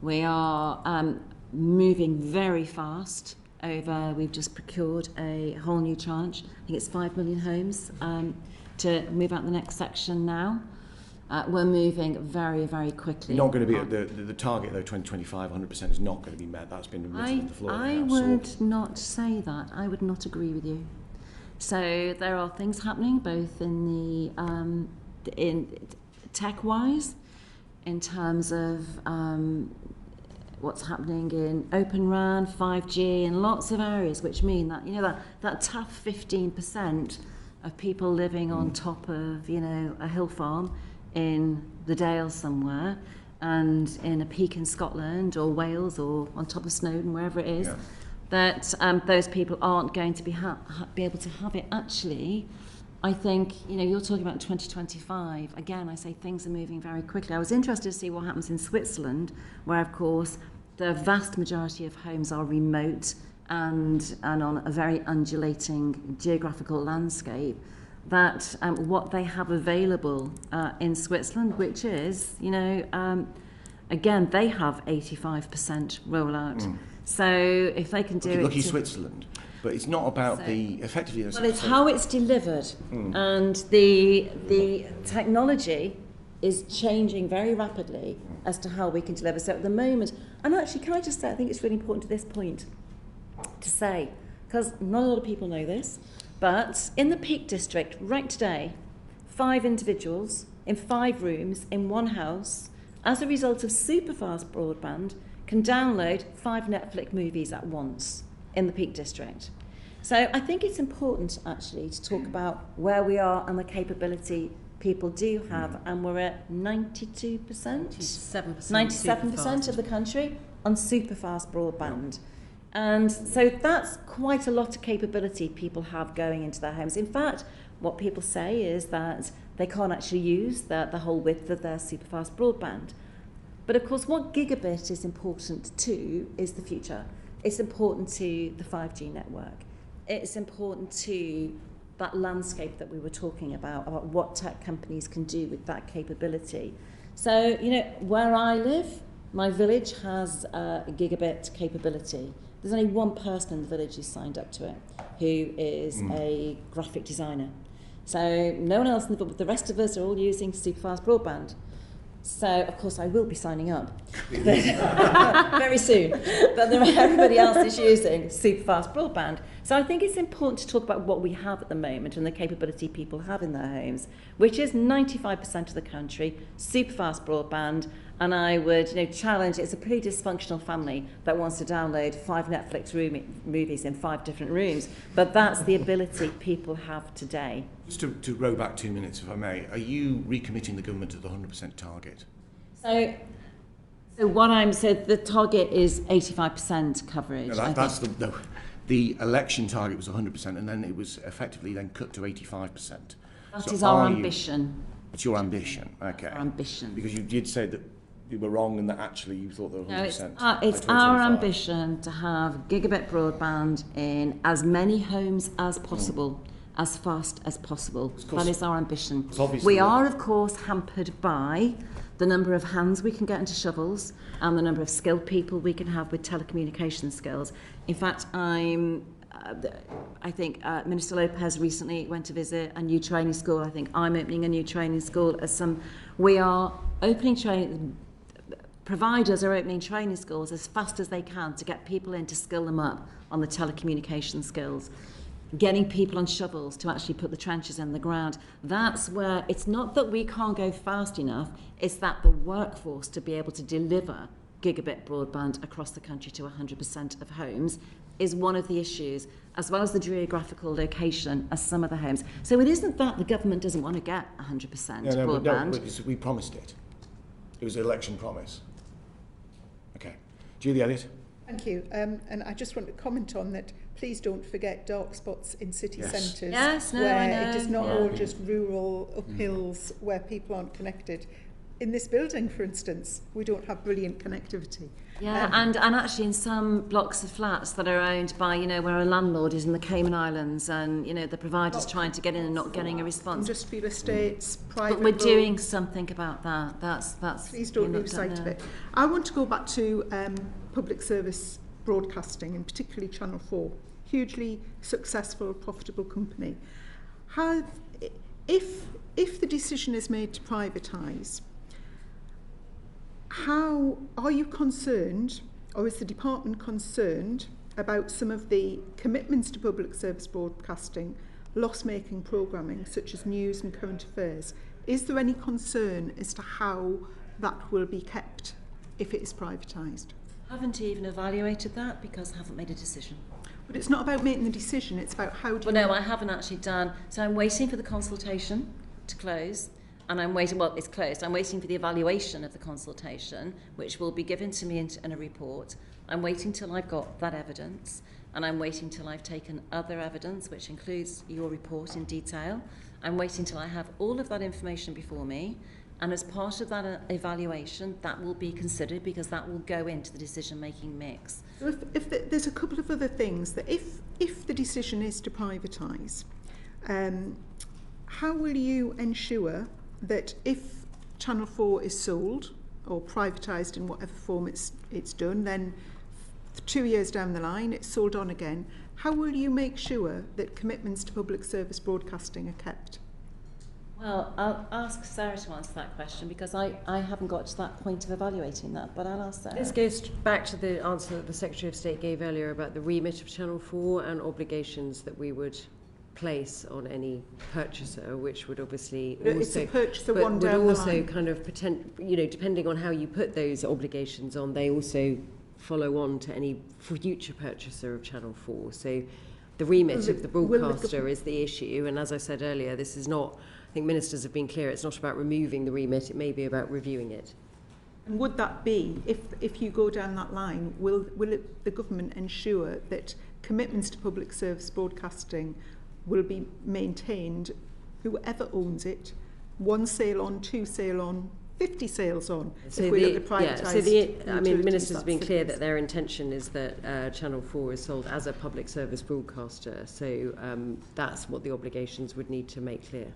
We are moving very fast over. We've just procured a whole new tranche. I think it's 5 million homes to move out the next section now. We're moving very, very quickly. You're not going to be at the target, though. 2025, 100% is not going to be met. That's been written on the floor. I would not say that. I would not agree with you. So there are things happening both in the in tech-wise, in terms of what's happening in Open RAN, 5G, and lots of areas, which mean that, you know, that tough 15% of people living on top of, you know, a hill farm in the Dales somewhere, and in a peak in Scotland or Wales or on top of Snowdon, wherever it is, that those people aren't going to be able to have it. Actually, I think, you know, you're talking about 2025. Again, I say things are moving very quickly. I was interested to see what happens in Switzerland, where, of course, the vast majority of homes are remote and on a very undulating geographical landscape, that what they have available in Switzerland, which is, you know, again, they have 85% rollout. So if they can do it... Lucky Switzerland. But it's not about effectively... Well, it's how it's delivered. And the technology is changing very rapidly as to how we can deliver. So at the moment, and actually, can I just say, I think it's really important to this point to say, because not a lot of people know this, but in the Peak District, right today, 5 individuals in 5 rooms in one house, as a result of superfast broadband, can download 5 Netflix movies at once in the Peak District. So I think it's important actually to talk about where we are and the capability people do have, and we're at 92%, 97% of the country on superfast broadband. And so that's quite a lot of capability people have going into their homes. In fact, what people say is that they can't actually use the whole width of their superfast broadband. But of course, what gigabit is important to is the future. It's important to the 5G network. It's important to that landscape that we were talking about what tech companies can do with that capability. So, you know, where I live, my village has a gigabit capability. There's only one person in the village who's signed up to it, who is a graphic designer. So no one else in the rest of us are all using superfast broadband. So, of course, I will be signing up very soon. But everybody else is using superfast broadband. So I think it's important to talk about what we have at the moment and the capability people have in their homes, which is 95% of the country, superfast broadband. And I would challenge, it's a pretty dysfunctional family that wants to download 5 Netflix movies in 5 different rooms. But that's the ability people have today. Just to row back 2 minutes, if I may, are you recommitting the government to the 100% target? So what I'm saying, the target is 85% coverage. No, that's the election target was 100%, and then it was effectively then cut to 85%. That is our ambition. It's your ambition, okay. Our ambition. Because you did say that you were wrong and that actually you thought there were 100%. No, it's our ambition to have gigabit broadband in as many homes as possible, as fast as possible. That is our ambition. We are, of course, hampered by the number of hands we can get into shovels and the number of skilled people we can have with telecommunication skills. In fact, I think Minister Lopez recently went to visit a new training school. I think I'm opening a new training school. We are opening training. Providers are opening training schools as fast as they can to get people in to skill them up on the telecommunication skills. Getting people on shovels to actually put the trenches in the ground. That's where it's not that we can't go fast enough, it's that the workforce to be able to deliver gigabit broadband across the country to 100% of homes is one of the issues, as well as the geographical location of some of the homes. So it isn't that the government doesn't want to get 100% broadband. But we promised it. It was an election promise. Okay. Julie Elliott. Thank you. And I just want to comment on that. Please don't forget dark spots in city centres where it is not all just rural uphills where people aren't connected. In this building, for instance, we don't have brilliant connectivity. Yeah, and actually in some blocks of flats that are owned by, where a landlord is in the Cayman Islands and, the provider's trying to get in and not getting a response. Industrial estates, private. But we're doing something about that. That's Please don't lose sight of it. I want to go back to public service broadcasting, and particularly Channel 4. Hugely successful, profitable company. If the decision is made to privatise, how are you concerned, or is the department concerned about some of the commitments to public service broadcasting, loss-making programming such as news and current affairs? Is there any concern as to how that will be kept if it is privatised? Haven't even evaluated that because I haven't made a decision. But it's not about making the decision, it's about how do no, I haven't actually done. So I'm waiting for the consultation to close, and it's closed. I'm waiting for the evaluation of the consultation, which will be given to me in a report. I'm waiting till I've got that evidence, and I'm waiting till I've taken other evidence, which includes your report in detail. I'm waiting till I have all of that information before me, and as part of that evaluation, that will be considered because that will go into the decision-making mix. So there's a couple of other things that if the decision is to privatise, how will you ensure that if Channel 4 is sold or privatised in whatever form it's done, then 2 years down the line it's sold on again, how will you make sure that commitments to public service broadcasting are kept? Well, I'll ask Sarah to answer that question because I haven't got to that point of evaluating that, but I'll ask Sarah. This goes back to the answer that the Secretary of State gave earlier about the remit of Channel 4 and obligations that we would place on any purchaser, which would obviously But it's a purchaser one would down the also line. kind of depending on how you put those obligations on, they also follow on to any future purchaser of Channel 4. So the remit of the broadcaster is the issue, and as I said earlier, this is not, I think ministers have been clear, it's not about removing the remit, it may be about reviewing it. And would that be, if you go down that line, will the government ensure that commitments to public service broadcasting will be maintained, whoever owns it, 1 sale on, 2 sale on, 50 sales on, So if we look at privatised I mean, ministers have been that's clear the that their intention is that Channel 4 is sold as a public service broadcaster, so that's what the obligations would need to make clear.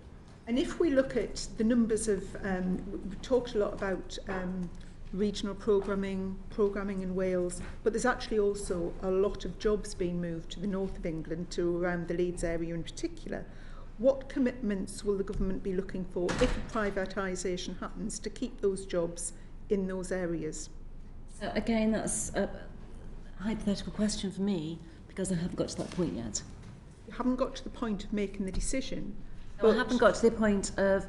And if we look at the numbers of, we've talked a lot about regional programming in Wales, but there's actually also a lot of jobs being moved to the north of England, to around the Leeds area in particular. What commitments will the government be looking for if privatisation happens to keep those jobs in those areas? So again, that's a hypothetical question for me because I haven't got to that point yet. You haven't got to the point of making the decision. No, I haven't got to the point of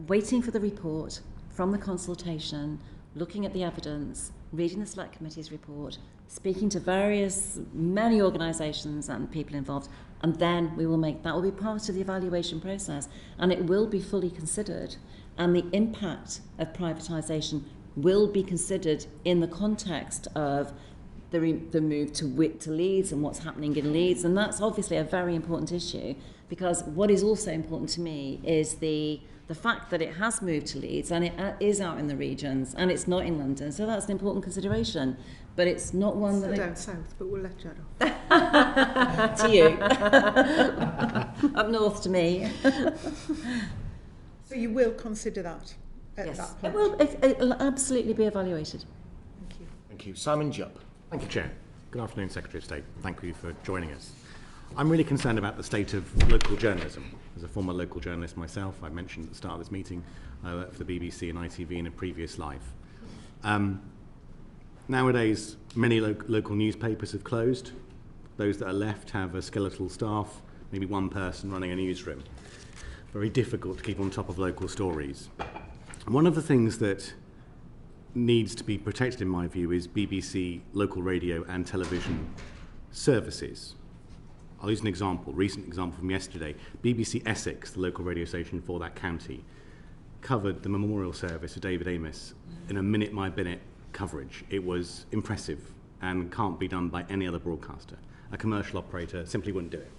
waiting for the report from the consultation, looking at the evidence, reading the Select Committee's report, speaking to many organisations and people involved, and then we will that will be part of the evaluation process, and it will be fully considered, and the impact of privatisation will be considered in the context of the move to Leeds and what's happening in Leeds, and that's obviously a very important issue, because what is also important to me is the fact that it has moved to Leeds and it is out in the regions and it's not in London, so that's an important consideration, but it's not one that... down south, but we'll let that off. To you. Up north to me. So you will consider that at Yes. that point? It'll absolutely be evaluated. Thank you. Thank you. Simon Jupp. Thank you, Chair. Good afternoon, Secretary of State. Thank you for joining us. I'm really concerned about the state of local journalism. As a former local journalist myself, I mentioned at the start of this meeting, I worked for the BBC and ITV in a previous life. Nowadays, many local newspapers have closed. Those that are left have a skeletal staff, maybe one person running a newsroom. Very difficult to keep on top of local stories. One of the things that needs to be protected, in my view, is BBC local radio and television services. I'll use an example, recent example from yesterday. BBC Essex, the local radio station for that county, covered the memorial service of David Amos in a minute-by-minute coverage. It was impressive and can't be done by any other broadcaster. A commercial operator simply wouldn't do it.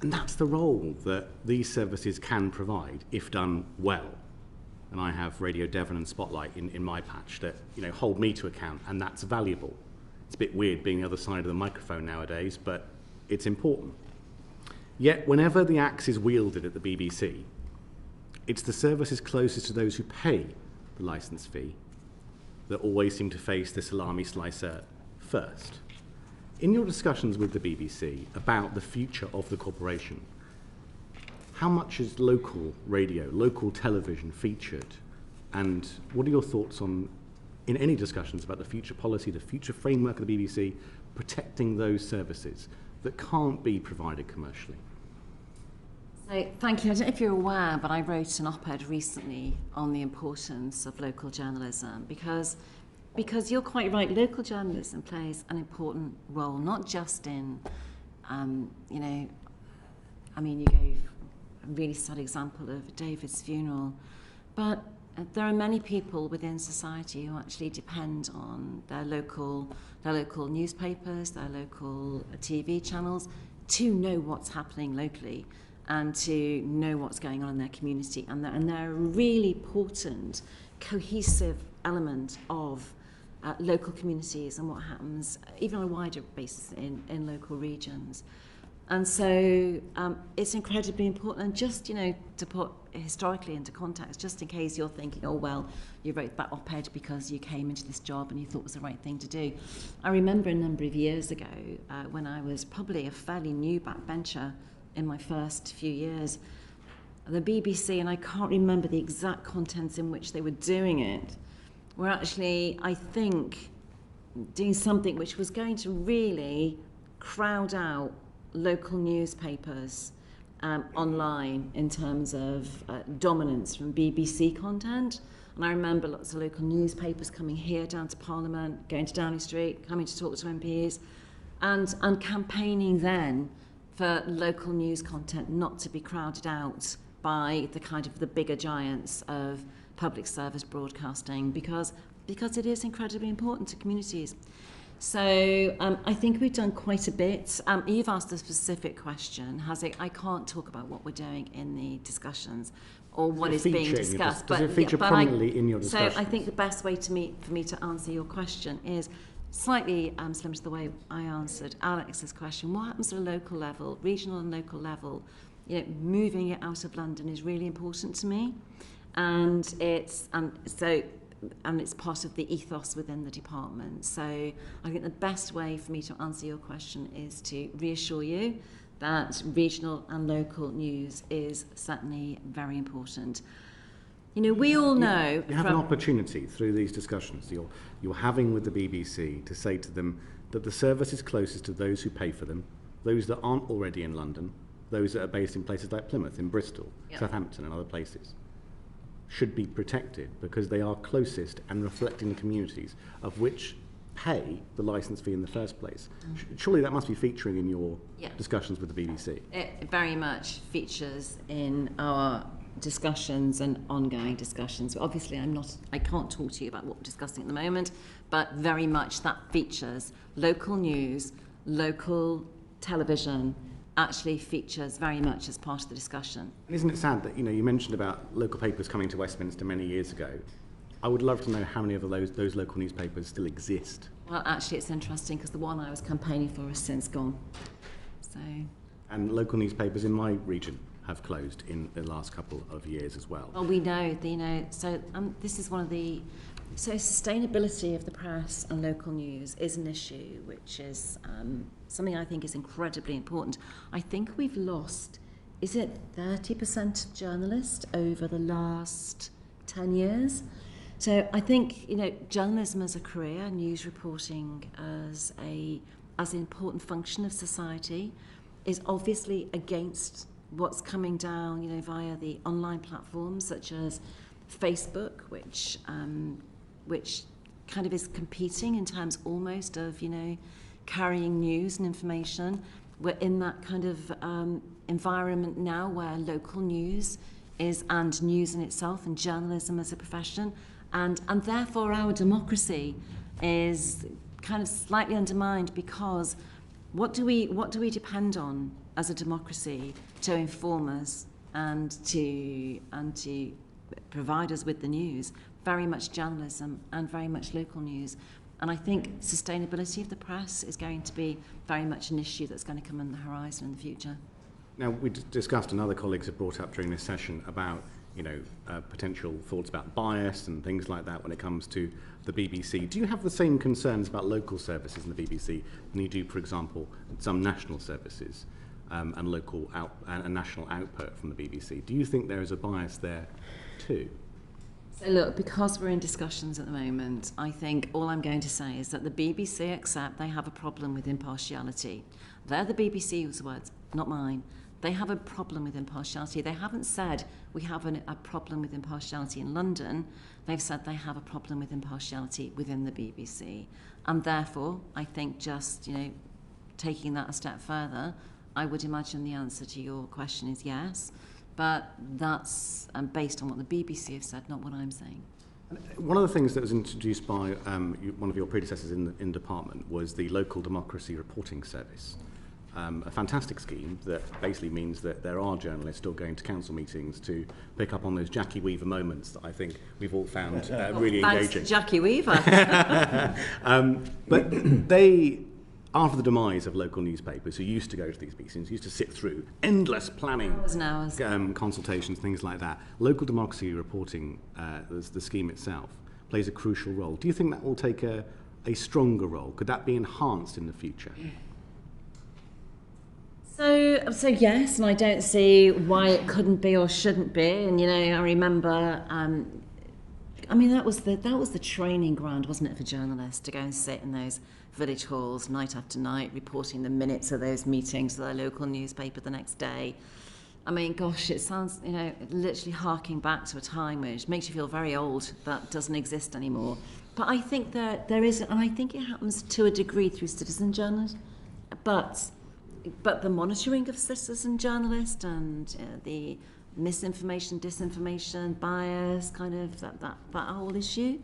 And that's the role that these services can provide if done well. And I have Radio Devon and Spotlight in my patch that hold me to account, and that's valuable. It's a bit weird being the other side of the microphone nowadays, but it's important. Yet, whenever the axe is wielded at the BBC, it's the services closest to those who pay the licence fee that always seem to face the salami slicer first. In your discussions with the BBC about the future of the corporation, how much is local radio, local television featured? And what are your thoughts on, in any discussions about the future policy, the future framework of the BBC, protecting those services that can't be provided commercially? So, thank you. I don't know if you're aware, but I wrote an op-ed recently on the importance of local journalism because you're quite right, local journalism plays an important role, not just in, you gave a really sad example of David's funeral, but there are many people within society who actually depend on their local newspapers, their local TV channels to know what's happening locally and to know what's going on in their community. And they're a really important, cohesive element of local communities and what happens, even on a wider basis in local regions. And so it's incredibly important. And just, to put historically into context, just in case you're thinking, oh, well, you wrote that op-ed because you came into this job and you thought it was the right thing to do. I remember a number of years ago when I was probably a fairly new backbencher in my first few years, the BBC, and I can't remember the exact contents in which they were doing it, were actually, I think, doing something which was going to really crowd out local newspapers online in terms of dominance from BBC content. And I remember lots of local newspapers coming here down to Parliament, going to Downing Street, coming to talk to MPs, and campaigning then for local news content not to be crowded out by the kind of the bigger giants of public service broadcasting, because it is incredibly important to communities. So I think we've done quite a bit. You've asked a specific question. I can't talk about what we're doing in the discussions or what is being discussed. Does it feature prominently in your discussions? So I think the best way for me to answer your question is slightly similar to the way I answered Alex's question. What happens at a local level, regional and local level? Moving it out of London is really important to me, and it's part of the ethos within the department. So I think the best way for me to answer your question is to reassure you that regional and local news is certainly very important. We all know... You have an opportunity through these discussions you're having with the BBC to say to them that the service is closest to those who pay for them, those that aren't already in London, those that are based in places like Plymouth, in Bristol, Southampton and other places, should be protected because they are closest and reflecting the communities of which pay the licence fee in the first place. Surely that must be featuring in your discussions with the BBC. It very much features in our discussions and ongoing discussions. Obviously, I can't talk to you about what we're discussing at the moment, but very much that features. Local news, local television actually features very much as part of the discussion. And isn't it sad that, you mentioned about local papers coming to Westminster many years ago. I would love to know how many of those local newspapers still exist. Well, actually, it's interesting because the one I was campaigning for has since gone. So. And local newspapers in my region have closed in the last couple of years as well. Well, we know, so this is one of the... So sustainability of the press and local news is an issue which is something I think is incredibly important. I think we've lost, is it 30% of journalists over the last 10 years? So I think, journalism as a career, news reporting as an important function of society is obviously against what's coming down, via the online platforms such as Facebook, which kind of is competing in terms almost of, carrying news and information. We're in that kind of environment now where local news and news in itself and journalism as a profession, and therefore our democracy is kind of slightly undermined, because what do we depend on as a democracy to inform us and to provide us with the news? Very much journalism and very much local news. And I think sustainability of the press is going to be very much an issue that's going to come on the horizon in the future. Now, we discussed, and other colleagues have brought up during this session about, potential thoughts about bias and things like that when it comes to the BBC. Do you have the same concerns about local services in the BBC than you do, for example, some national services and local and national output from the BBC? Do you think there is a bias there too? So look, because we're in discussions at the moment, I think all I'm going to say is that the BBC accept they have a problem with impartiality. They're the BBC's words, not mine. They have a problem with impartiality. They haven't said we have a problem with impartiality in London. They've said they have a problem with impartiality within the BBC. And therefore, I think just, taking that a step further, I would imagine the answer to your question is yes. But that's based on what the BBC have said, not what I'm saying. One of the things that was introduced by one of your predecessors in department was the Local Democracy Reporting Service. A fantastic scheme that basically means that there are journalists still going to council meetings to pick up on those Jackie Weaver moments that I think we've all found really engaging. Thanks, Jackie Weaver. But they, after the demise of local newspapers who used to go to these meetings, used to sit through endless planning, hours and hours. Consultations, things like that. Local democracy reporting, the scheme itself, plays a crucial role. Do you think that will take a stronger role? Could that be enhanced in the future? So So yes, and I don't see why it couldn't be or shouldn't be. And I remember, I mean, that was the training ground, wasn't it, for journalists to go and sit in those village halls night after night, reporting the minutes of those meetings to their local newspaper the next day. I mean, gosh, it sounds, literally harking back to a time which makes you feel very old. That doesn't exist anymore. But I think that there is, and I think it happens to a degree through citizen journalism, but the monitoring of citizen journalists and the misinformation, disinformation, bias, kind of that whole issue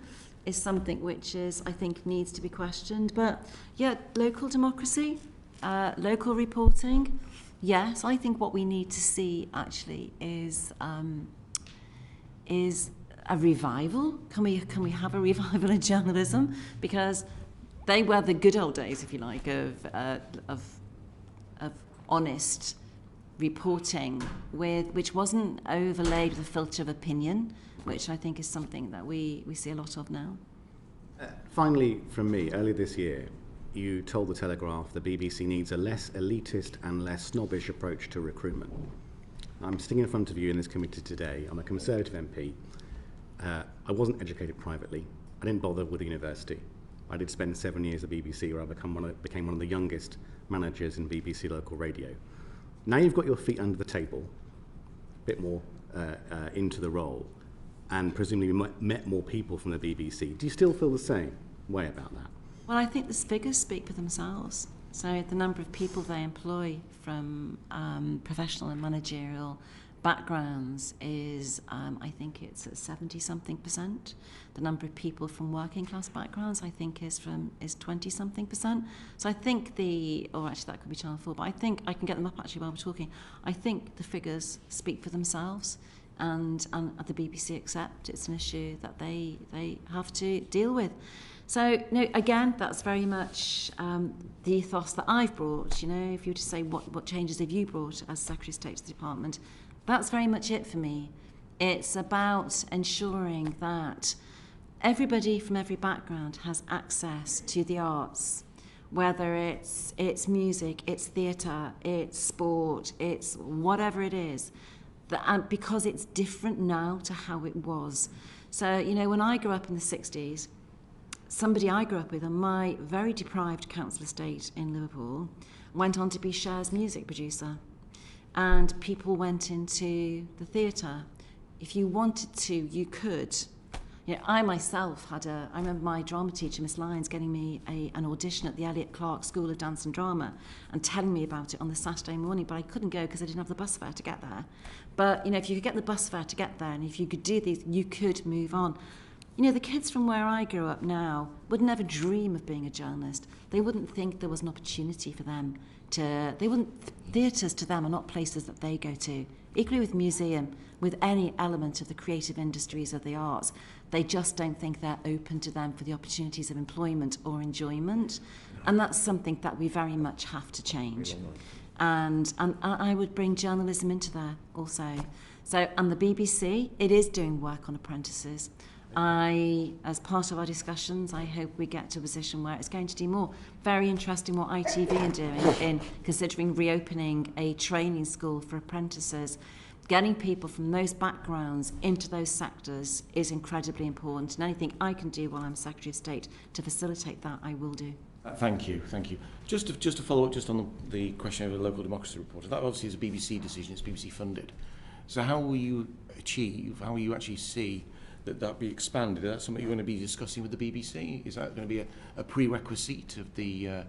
is something which I think needs to be questioned. But yeah, local democracy, local reporting. Yes, I think what we need to see actually is a revival. Can we have a revival in journalism? Because they were the good old days, if you like, of honest reporting which wasn't overlaid with a filter of opinion, which I think is something that we see a lot of now. Finally, from me, earlier this year, you told the Telegraph the BBC needs a less elitist and less snobbish approach to recruitment. I'm sitting in front of you in this committee today. I'm a Conservative MP. I wasn't educated privately. I didn't bother with the university. I did spend 7 years at BBC, where I became one of the youngest managers in BBC local radio. Now you've got your feet under the table, a bit more into the role, and presumably met more people from the BBC. Do you still feel the same way about that? Well, I think the figures speak for themselves. So the number of people they employ from professional and managerial backgrounds is, I think it's at 70-something%. The number of people from working class backgrounds, I think, is 20-something%. So I think or actually that could be Channel 4, but I think I can get them up actually while we're talking. I think the figures speak for themselves, and the BBC accept it's an issue that they have to deal with. So, again, that's very much the ethos that I've brought. If you were to say what changes have you brought as Secretary of State to the Department, that's very much it for me. It's about ensuring that everybody from every background has access to the arts, whether it's music, it's theatre, it's sport, it's whatever it is, and because it's different now to how it was. So, when I grew up in the 60s, somebody I grew up with on my very deprived council estate in Liverpool went on to be Cher's music producer. And people went into the theatre. If you wanted to, you could. I myself I remember my drama teacher, Miss Lyons, getting me an audition at the Elliott Clark School of Dance and Drama and telling me about it on the Saturday morning, but I couldn't go because I didn't have the bus fare to get there. But, if you could get the bus fare to get there, and if you could do these, you could move on. The kids from where I grew up now would never dream of being a journalist. They wouldn't think there was an opportunity for them theatres to them are not places that they go to. Equally with museum, with any element of the creative industries of the arts, they just don't think they're open to them for the opportunities of employment or enjoyment. And that's something that we very much have to change. And I would bring journalism into there also. So, and the BBC, it is doing work on apprentices. As part of our discussions, I hope we get to a position where it's going to do more. Very interesting what ITV are doing in considering reopening a training school for apprentices. Getting people from those backgrounds into those sectors is incredibly important, and anything I can do while I'm Secretary of State to facilitate that, I will do. Thank you. Just to follow up just on the question of the local democracy report, that obviously is a BBC decision, it's BBC funded. So how will you actually see that be expanded? Is that something you're going to be discussing with the BBC? Is that going to be a prerequisite of the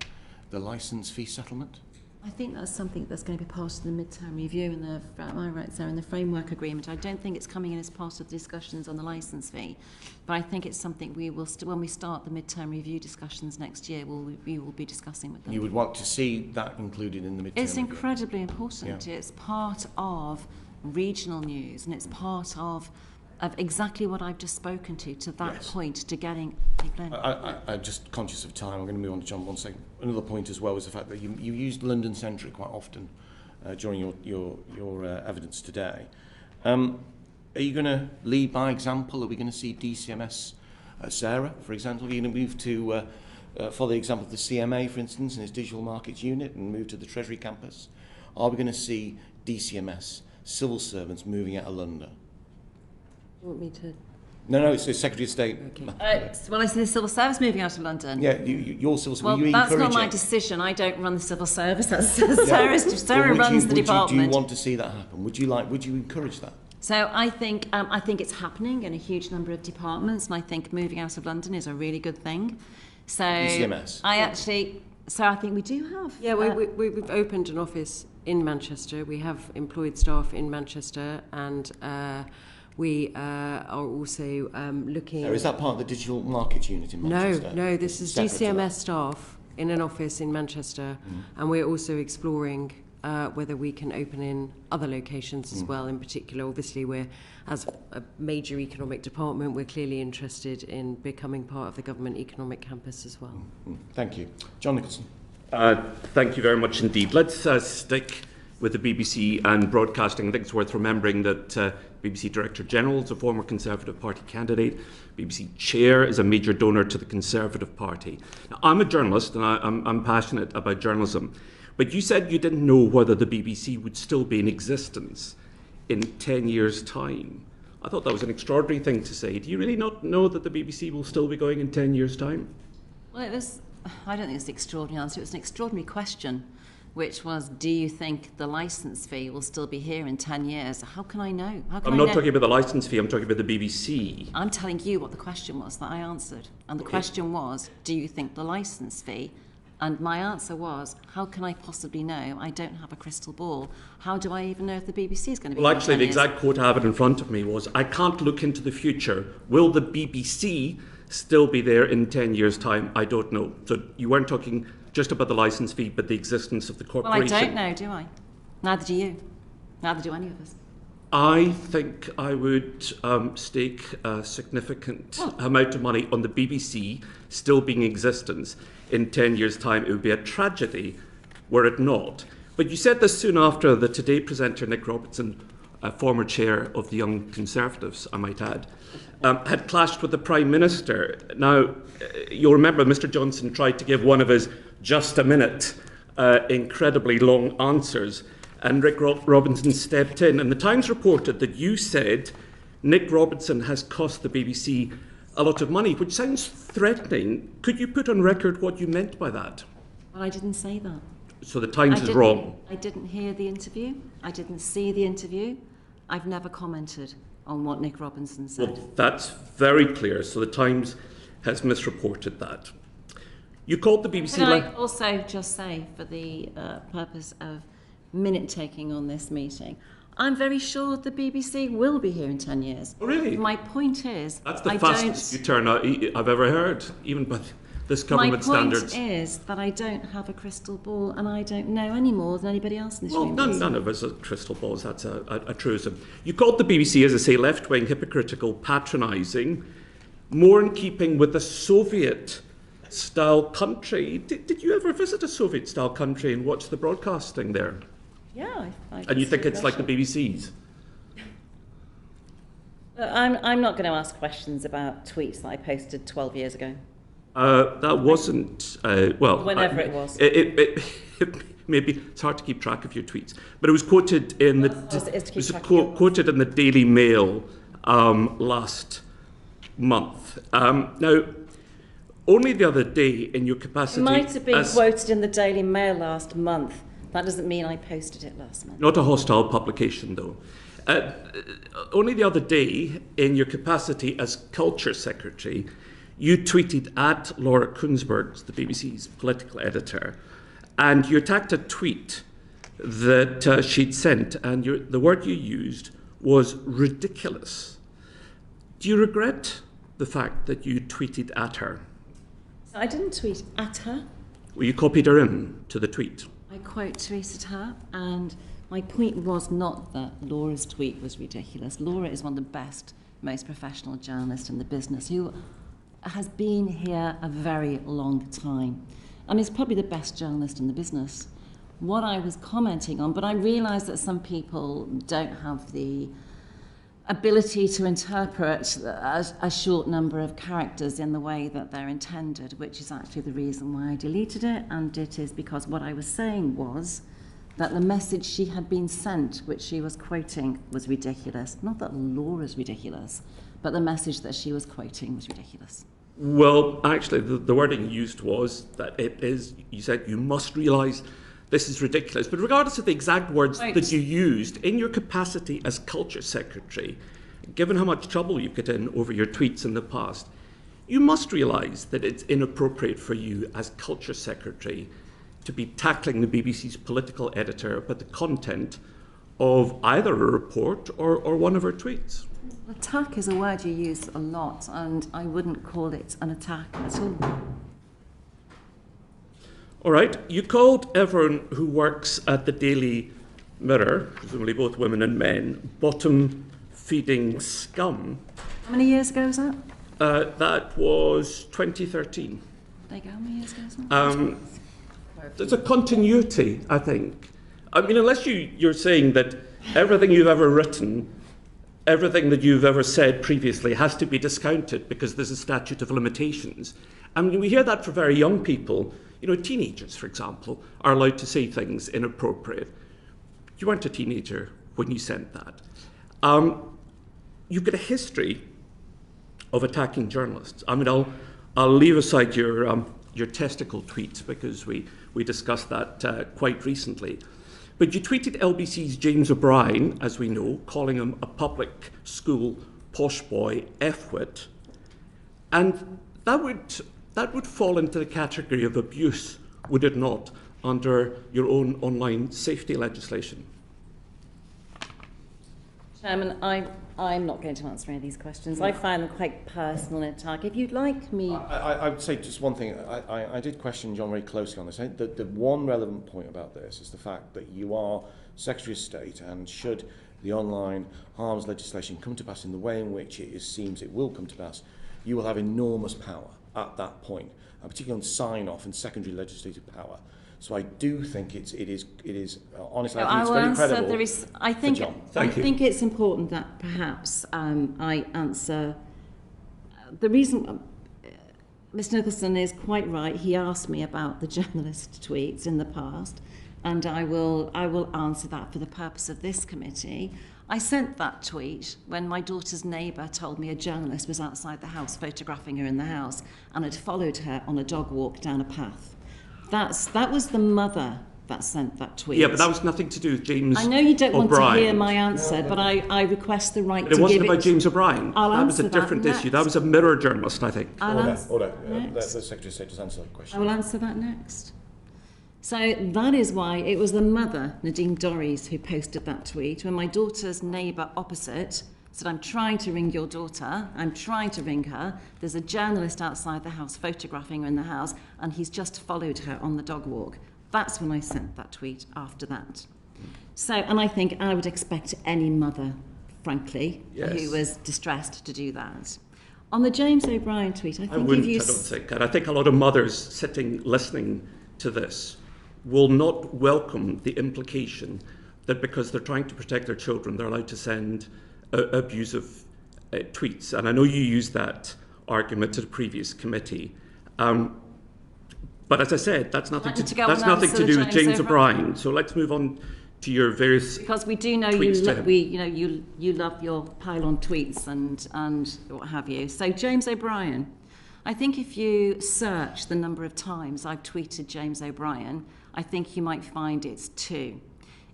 licence fee settlement? I think that's something that's going to be part of the midterm review in the framework agreement. I don't think it's coming in as part of the discussions on the licence fee, but I think it's something we will, when we start the midterm review discussions next year, we will be discussing with them. You would want to see that included in the midterm It's review? Incredibly important. Yeah. It's part of regional news, and it's part of exactly what I've just spoken to that yes. point, to getting people in. I'm just conscious of time. I'm going to move on to John one second. Another point as well is the fact that you used London-centric quite often during your evidence today. Are you going to lead by example? Are we going to see DCMS Sarah, for example? Are you going to move to, follow the example of the CMA, for instance, in its digital markets unit, and move to the Treasury campus? Are we going to see DCMS, civil servants moving out of London? You want me to? No, it's the Secretary of State. Okay. Well, I see the civil service moving out of London. Yeah, your civil service. Well, will you that's encourage not my it? decision. I don't run the civil service. That's Sarah Well, runs the department. Do you want to see that happen? Would you encourage that? So I think it's happening in a huge number of departments, and I think moving out of London is a really good thing. So DCMS. I think we do have. Yeah, we've opened an office in Manchester. We have employed staff in Manchester, and we are also looking... So is that part of the digital markets unit in Manchester? No, this is Separate to DCMS that? staff in an office in Manchester, and we're also exploring whether we can open in other locations as well. In particular, obviously, we're, as a major economic department, we're clearly interested in becoming part of the government economic campus as well. Thank you. John Nicholson. Thank you very much indeed. Let's stick with the BBC and broadcasting. I think it's worth remembering that BBC Director General is a former Conservative Party candidate. BBC Chair is a major donor to the Conservative Party. Now, I'm a journalist and I'm passionate about journalism. But you said you didn't know whether the BBC would still be in existence in 10 years' time. I thought that was an extraordinary thing to say. Do you really not know that the BBC will still be going in 10 years' time? Well, I don't think it's an extraordinary answer. It was an extraordinary question, which was, do you think the licence fee will still be here in 10 years? How can I know? I'm not talking about the licence fee, I'm talking about the BBC. I'm telling you what the question was that I answered. And the question was, do you think the licence fee? And my answer was, how can I possibly know? I don't have a crystal ball. How do I even know if the BBC is going to be? Well, actually, the exact quote I have it in front of me was, I can't look into the future. Will the BBC still be there in 10 years' time? I don't know. So you weren't talking just about the licence fee, but the existence of the corporation. Well, I don't know, do I? Neither do you. Neither do any of us. I think I would stake a significant amount of money on the BBC still being in existence in 10 years' time. It would be a tragedy were it not. But you said this soon after the Today presenter, Nick Robertson, a former chair of the Young Conservatives, I might add, had clashed with the Prime Minister. Now, you'll remember Mr Johnson tried to give one of his just a minute incredibly long answers, and Nick Robinson stepped in. And the Times reported that you said Nick Robinson has cost the BBC a lot of money, which sounds threatening. Could you put on record what you meant by that? Well, I didn't say that. So the Times is wrong? I didn't hear the interview. I didn't see the interview. I've never commented on what Nick Robinson said. Well, that's very clear. So the Times has misreported that. You called the BBC... Can I also just say, for the purpose of minute-taking on this meeting, I'm very sure the BBC will be here in 10 years. Oh, really? My point is... That's the fastest U-turn I've ever heard, even by this government standards. My point is that I don't have a crystal ball and I don't know any more than anybody else in this room. Well, none of us have crystal balls. That's a truism. You called the BBC, as I say, left-wing, hypocritical, patronising, more in keeping with the Soviet-style country. Did you ever visit a Soviet-style country and watch the broadcasting there? Yeah. And you think it's like the BBC's? I'm not going to ask questions about tweets that I posted 12 years ago. That wasn't, Whenever it was. Maybe it's hard to keep track of your tweets, but it was quoted in quoted in the Daily Mail last month. Now, only the other day in your capacity... It might have been quoted in the Daily Mail last month. That doesn't mean I posted it last month. Not a hostile publication, though. Only the other day, in your capacity as Culture Secretary, you tweeted at Laura Kuenssberg, the BBC's political editor, and you attacked a tweet that she'd sent, and the word you used was ridiculous. Do you regret the fact that you tweeted at her? So I didn't tweet at her. Well, you copied her in to the tweet. I quote tweeted her, and my point was not that Laura's tweet was ridiculous. Laura is one of the best, most professional journalists in the business who has been here a very long time and is probably the best journalist in the business. What I was commenting on, but I realise that some people don't have the ability to interpret a short number of characters in the way that they're intended, which is actually the reason why I deleted it, and it is because what I was saying was that the message she had been sent, which she was quoting, was ridiculous. Not that law is ridiculous, but the message that she was quoting was ridiculous. Well, actually, the wording used was that it is, you said, you must realise this is ridiculous. But regardless of the exact words that you used, in your capacity as Culture Secretary, given how much trouble you've got in over your tweets in the past, you must realise that it's inappropriate for you as Culture Secretary to be tackling the BBC's political editor about the content of either a report or one of her tweets. Attack is a word you use a lot, and I wouldn't call it an attack at all. All right, you called everyone who works at the Daily Mirror, presumably both women and men, bottom-feeding scum. How many years ago was that? That was 2013. There you go, how many years ago was that? There's a continuity, I think. I mean, unless you're saying that everything you've ever written, everything that you've ever said previously has to be discounted because there's a statute of limitations. I mean, we hear that for very young people. You know, teenagers, for example, are allowed to say things inappropriate. You weren't a teenager when you sent that. You've got a history of attacking journalists. I mean, I'll leave aside your testicle tweets because we discussed that quite recently. But you tweeted LBC's James O'Brien, as we know, calling him a public school posh boy F-wit. And that would fall into the category of abuse, would it not, under your own online safety legislation? Chairman, I'm not going to answer any of these questions. I find them quite personal and attack. If you'd like me... I would say just one thing. I did question John very closely on this. I think the one relevant point about this is the fact that you are Secretary of State, and should the online harms legislation come to pass in the way in which it seems it will come to pass, you will have enormous power at that point, and particularly on sign-off and secondary legislative power. So I do think it is honestly, I think it's very credible. I think it's important that perhaps I answer. The reason Mr. Nicholson is quite right. He asked me about the journalist tweets in the past, and I will answer that for the purpose of this committee. I sent that tweet when my daughter's neighbour told me a journalist was outside the house photographing her in the house and had followed her on a dog walk down a path. That was the mother that sent that tweet. Yeah, but that was nothing to do with James O'Brien. I know you don't want to hear my answer, but I request the right to give it... It wasn't about James O'Brien. That was a different issue. That was a Mirror journalist, I think. Order. Let the Secretary of State just answer that question. I will answer that next. So that is why it was the mother, Nadine Dorries, who posted that tweet when my daughter's neighbour opposite said, I'm trying to ring your daughter, I'm trying to ring her, there's a journalist outside the house photographing her in the house, and he's just followed her on the dog walk. That's when I sent that tweet after that. So, and I think I would expect any mother, frankly, who was distressed to do that. On the James O'Brien tweet, I don't think. And I think a lot of mothers sitting, listening to this will not welcome the implication that because they're trying to protect their children, they're allowed to send abusive tweets. And I know you used that argument to the previous committee. But as I said, that's nothing to do with James O'Brien. So let's move on to your various because we do know you love your pile-on tweets and what have you. So James O'Brien, I think if you search the number of times I've tweeted James O'Brien, I think you might find it's 2.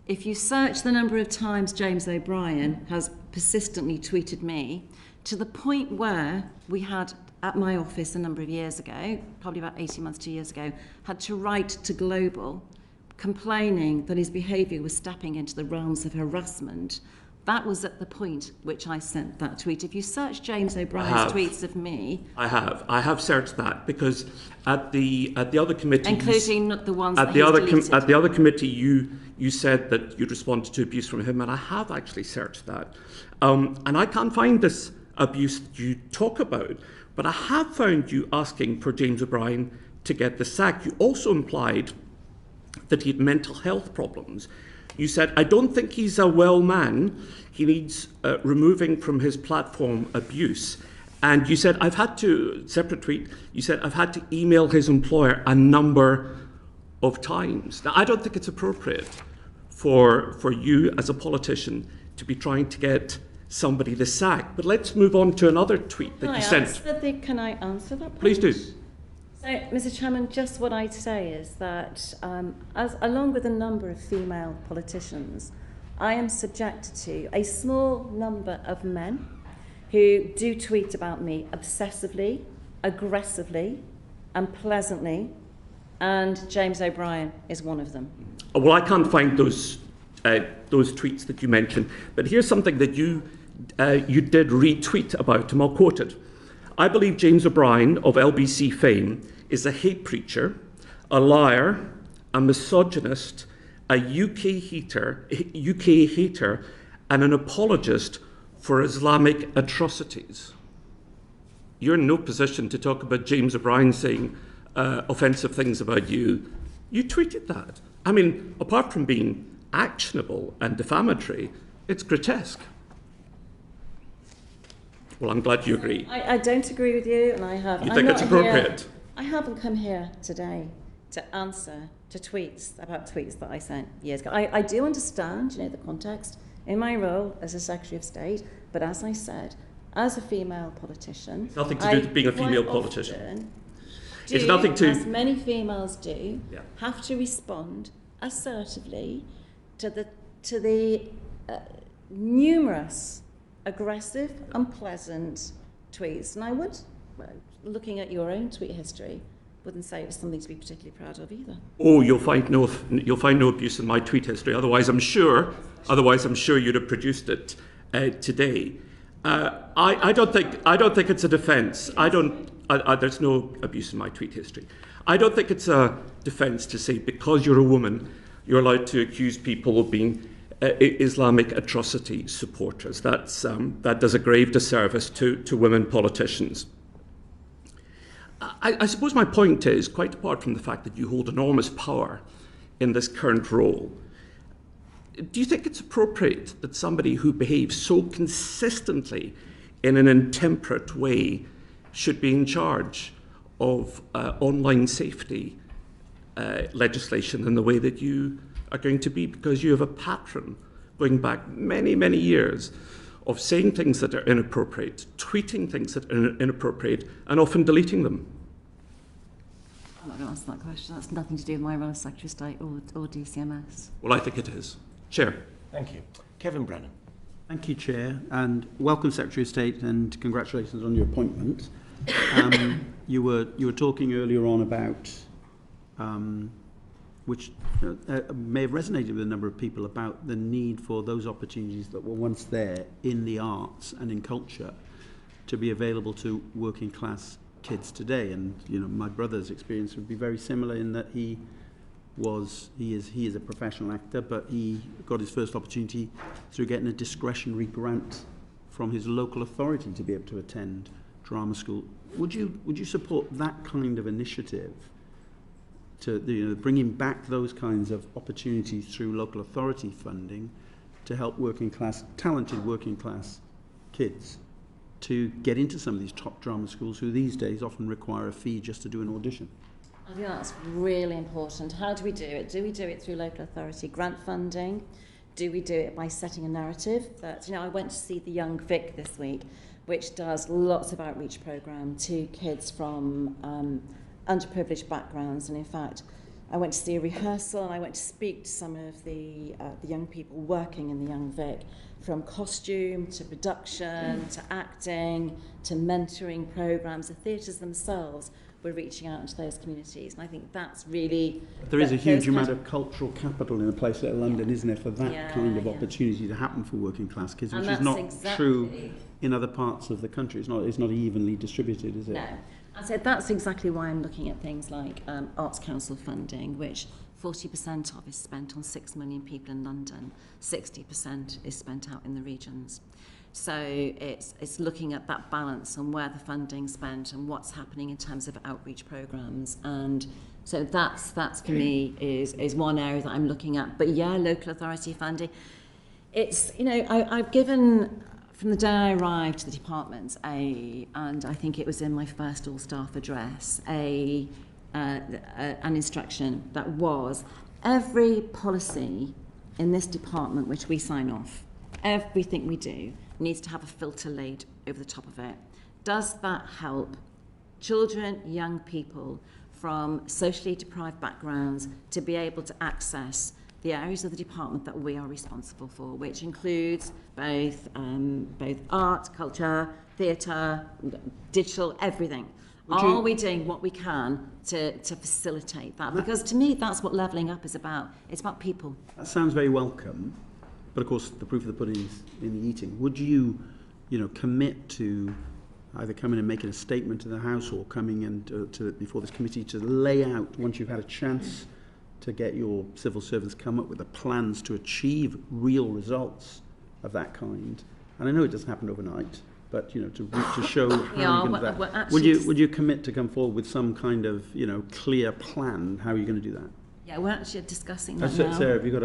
If you search the number of times James O'Brien has persistently tweeted me, to the point where we had at my office a number of years ago, probably about 18 months, 2 years ago, had to write to Global complaining that his behaviour was stepping into the realms of harassment. That was at the point which I sent that tweet. If you search James O'Brien's tweets of me... I have searched that because at the other committee... Including the ones that he's deleted. At the other committee, you said that you'd responded to abuse from him, and I have actually searched that. And I can't find this abuse that you talk about, but I have found you asking for James O'Brien to get the sack. You also implied that he had mental health problems. You said, I don't think he's a well man. He needs removing from his platform abuse. And you said, separate tweet, you said, I've had to email his employer a number of times. Now, I don't think it's appropriate for you as a politician to be trying to get somebody the sack. But let's move on to another tweet that you sent. Can I answer that? Please do. So, Mr. Chairman, just what I'd say is that, as along with a number of female politicians, I am subjected to a small number of men who do tweet about me obsessively, aggressively, and pleasantly, and James O'Brien is one of them. Well, I can't find those tweets that you mentioned, but here's something that you did retweet about, and I'll quote it. I believe James O'Brien of LBC fame is a hate preacher, a liar, a misogynist, a UK hater, and an apologist for Islamic atrocities. You're in no position to talk about James O'Brien saying offensive things about you. You tweeted that. I mean, apart from being actionable and defamatory, it's grotesque. Well, I'm glad you agree. I don't agree with you, and I have. You think it's appropriate? I haven't come here today to answer to tweets that I sent years ago. I do understand, the context in my role as a Secretary of State, but as I said, as a female politician, it's nothing to do with being a female politician. It's nothing to, as many females do, have to respond assertively to the numerous aggressive, unpleasant tweets. And I would, looking at your own tweet history, wouldn't say it was something to be particularly proud of either. Oh, you'll find no abuse in my tweet history. Otherwise, I'm sure you'd have produced it today. I don't think it's a defence. There's no abuse in my tweet history. I don't think it's a defence to say because you're a woman, you're allowed to accuse people of being Islamic atrocity supporters. That does a grave disservice to women politicians. I suppose my point is, quite apart from the fact that you hold enormous power in this current role, do you think it's appropriate that somebody who behaves so consistently in an intemperate way should be in charge of online safety legislation in the way that you are going to be, because you have a pattern going back many, many years of saying things that are inappropriate, tweeting things that are inappropriate, and often deleting them? I'm not going to answer that question. That's nothing to do with my role as Secretary of State or DCMS. Well, I think it is. Chair. Thank you. Kevin Brennan. Thank you, Chair, and welcome, Secretary of State, and congratulations on your appointment. You were talking earlier on about, which may have resonated with a number of people, about the need for those opportunities that were once there in the arts and in culture to be available to working class kids today. And my brother's experience would be very similar in that he is a professional actor, but he got his first opportunity through getting a discretionary grant from his local authority to be able to attend drama school. Would you support that kind of initiative to bringing back those kinds of opportunities through local authority funding to help talented working class kids to get into some of these top drama schools who these days often require a fee just to do an audition? I think that's really important. How do we do it? Do we do it through local authority grant funding? Do we do it by setting a narrative that, I went to see the Young Vic this week, which does lots of outreach program to kids from underprivileged backgrounds. And in fact, I went to see a rehearsal and I went to speak to some of the young people working in the Young Vic, from costume to production to acting to mentoring programs. The theatres themselves were reaching out into those communities, and I think that's really... There is a huge amount of cultural capital in a place like London, isn't there, for that kind of opportunity to happen for working class kids, which is not true in other parts of the country. It's not evenly distributed, is it? No. I said that's exactly why I'm looking at things like Arts Council funding, which 40% of is spent on 6 million people in London, 60% is spent out in the regions. So it's looking at that balance and where the funding's spent and what's happening in terms of outreach programs. And so that's for me is one area that I'm looking at. But local authority funding. It's, I've given, from the day I arrived to the department, and I think it was in my first all-staff address, an instruction that was every policy in this department, which we sign off, everything we do needs to have a filter laid over the top of it. Does that help children, young people from socially deprived backgrounds to be able to access the areas of the department that we are responsible for, which includes both art, culture, theatre, digital, everything? Are we doing what we can to facilitate that? Because to me, that's what levelling up is about. It's about people. That sounds very welcome, but of course the proof of the pudding is in the eating. Would you, commit to either coming and making a statement to the House or coming and before this committee to lay out, once you've had a chance to get your civil servants come up with the plans to achieve real results of that kind? And I know it doesn't happen overnight, but to show how you're going to do that. Would you commit to come forward with some kind of clear plan how you're going to do that? Yeah, we're actually discussing that now. Sarah, have you got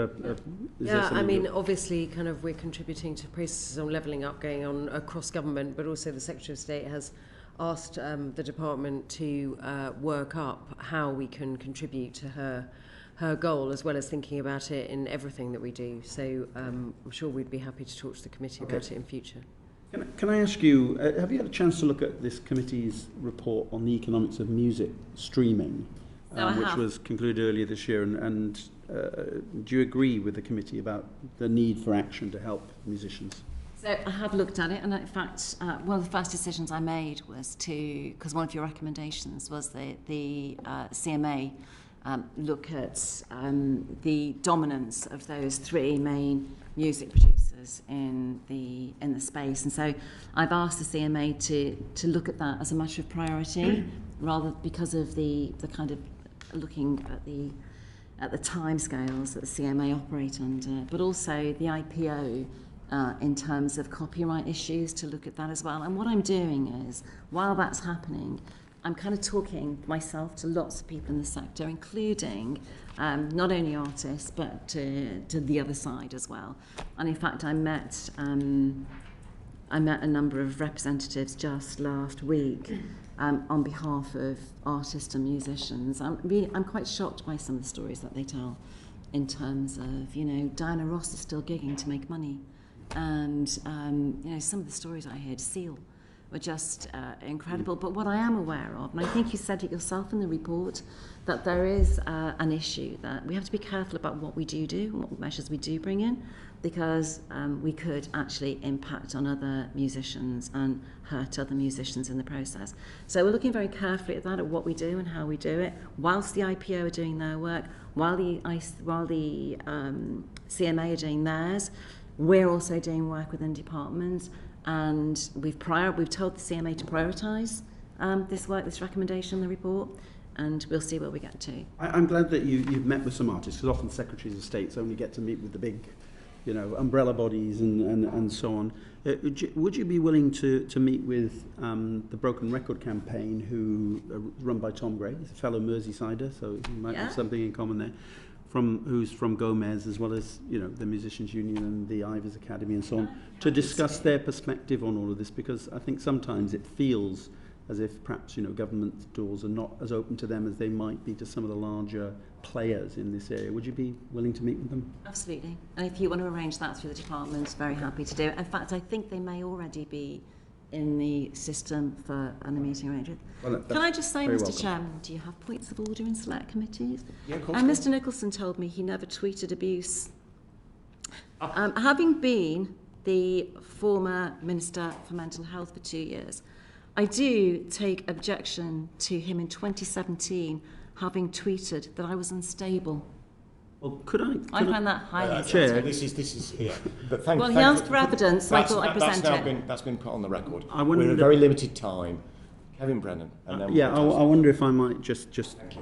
obviously we're contributing to processes on levelling up going on across government, but also the Secretary of State has asked the department to work up how we can contribute to her goal, as well as thinking about it in everything that we do. So I'm sure we'd be happy to talk to the committee about it in future. Can I ask you, have you had a chance to look at this committee's report on the economics of music streaming, which was concluded earlier this year, and do you agree with the committee about the need for action to help musicians? So I have looked at it, and in fact, one of the first decisions I made was because one of your recommendations was the CMA look at the dominance of those three main music producers in the space, and so I've asked the CMA to look at that as a matter of priority, rather because of the kind of looking at the timescales that the CMA operate under, but also the IPO in terms of copyright issues, to look at that as well. And what I'm doing is, while that's happening, I'm kind of talking myself to lots of people in the sector, including not only artists, but to the other side as well. And in fact, I met a number of representatives just last week on behalf of artists and musicians. I'm quite shocked by some of the stories that they tell, in terms of, Diana Ross is still gigging to make money. And, some of the stories I heard, Seal, were just incredible. But what I am aware of, and I think you said it yourself in the report, that there is an issue that we have to be careful about what we do and what measures we do bring in, because we could actually impact on other musicians and hurt other musicians in the process. So we're looking very carefully at that, at what we do and how we do it, whilst the IPO are doing their work, while the CMA are doing theirs. We're also doing work within departments, and we've told the CMA to prioritise this recommendation in the report, and we'll see where we get to. I'm glad that you've met with some artists, because often secretaries of states only get to meet with the big, umbrella bodies and so on. Would you be willing to meet with the Broken Record campaign, who run by Tom Gray? He's a fellow Merseysider, so you might have something in common there. Who's from Gomez, as well as the Musicians Union and the Ivors Academy and so on, to discuss their perspective on all of this, because I think sometimes it feels as if perhaps government doors are not as open to them as they might be to some of the larger players in this area. Would you be willing to meet with them? Absolutely. And if you want to arrange that through the department, very happy to do it. In fact, I think they may already be in the system for a meeting arrangement. Well, can I just say, Mr. Chairman, do you have points of order in select committees? Yeah, of course. And Mr. Nicholson told me he never tweeted abuse. Having been the former Minister for Mental Health for 2 years, I do take objection to him in 2017 having tweeted that I was unstable. Well, could I find that highly Chair. This is but he asked for evidence, so I thought I'd present it. That's been put on the record. We're in a very limited time. Kevin Brennan. And then I wonder if I might just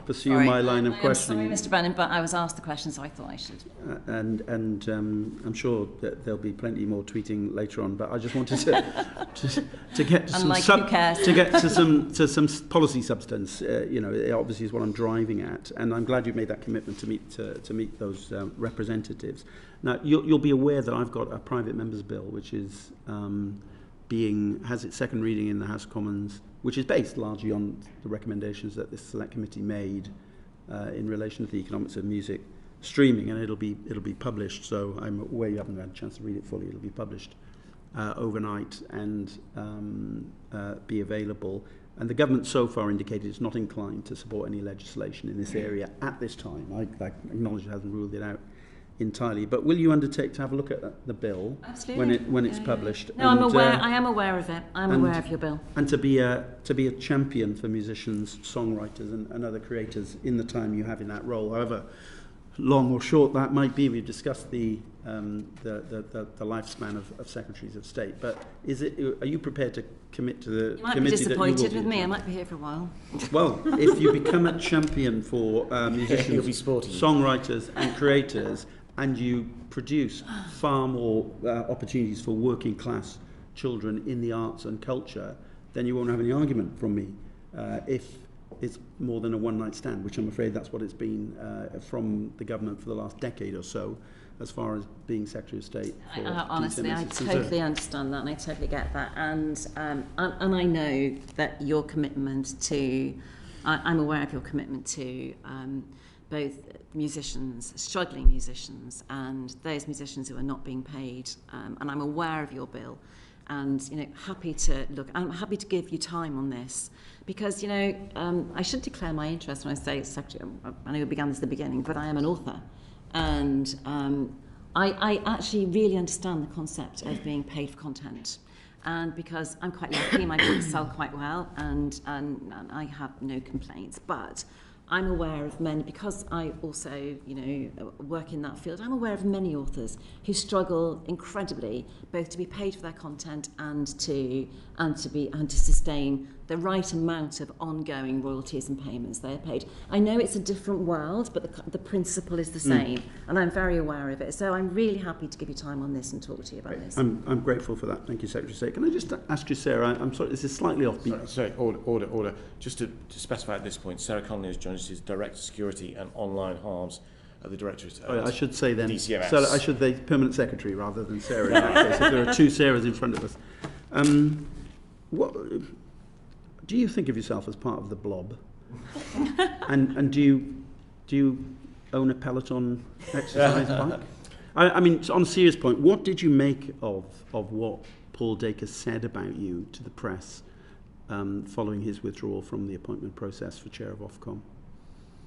pursue my line of questioning. I'm sorry, Mr. Brennan, but I was asked the question, so I thought I should. And I'm sure that there'll be plenty more tweeting later on. But I just wanted to get to some policy substance. It obviously is what I'm driving at, and I'm glad you've made that commitment to meet those representatives. Now you'll be aware that I've got a private members' bill, which is has its second reading in the House of Commons, which is based largely on the recommendations that this select committee made in relation to the economics of music streaming, and it'll be published. So I'm aware you haven't had a chance to read it fully. It'll be published overnight and be available. And the government so far indicated it's not inclined to support any legislation in this area at this time. I acknowledge it hasn't ruled it out entirely. But will you undertake to have a look at the bill when it's published? No, I'm aware. I am aware of it. I'm aware of your bill. And to be a champion for musicians, songwriters, and other creators in the time you have in that role, however long or short that might be. We've discussed the lifespan of secretaries of state, but are you prepared to commit to the you might committee? Be disappointed with me. I might be here for a while. Well, if you become a champion for musicians, songwriters, and creators, and you produce far more opportunities for working class children in the arts and culture, then you won't have any argument from me if it's more than a one-night stand, which I'm afraid that's what it's been from the government for the last decade or so, as far as being Secretary of State. Honestly, I totally understand that, and I totally get that, and I know that your commitment to, I'm aware of your commitment to both musicians, struggling musicians, and those musicians who are not being paid, and I'm aware of your bill. And happy to look. I'm happy to give you time on this because I should declare my interest when I say secretary. I know we began this at the beginning, but I am an author, and I actually really understand the concept of being paid for content. And because I'm quite lucky, my books sell quite well, and I have no complaints. But I'm aware of many, because I also, work in that field, I'm aware of many authors who struggle incredibly both to be paid for their content and to sustain the right amount of ongoing royalties and payments they are paid. I know it's a different world, but the principle is the same, and I'm very aware of it. So I'm really happy to give you time on this and talk to you about this. I'm grateful for that. Thank you, Secretary of State. Can I just ask you, Sarah, I'm sorry, this is slightly offbeat. Sorry, order. Just to specify at this point, Sarah Connolly has joined us as Director Security and Online Harms at the Directorate. I should say then, DCMS. So I should say Permanent Secretary rather than Sarah in that case, if there are two Sarahs in front of us. What do you think of yourself as part of the blob? and do you own a Peloton exercise bike? I mean, on a serious point, what did you make of what Paul Dacre said about you to the press following his withdrawal from the appointment process for chair of Ofcom?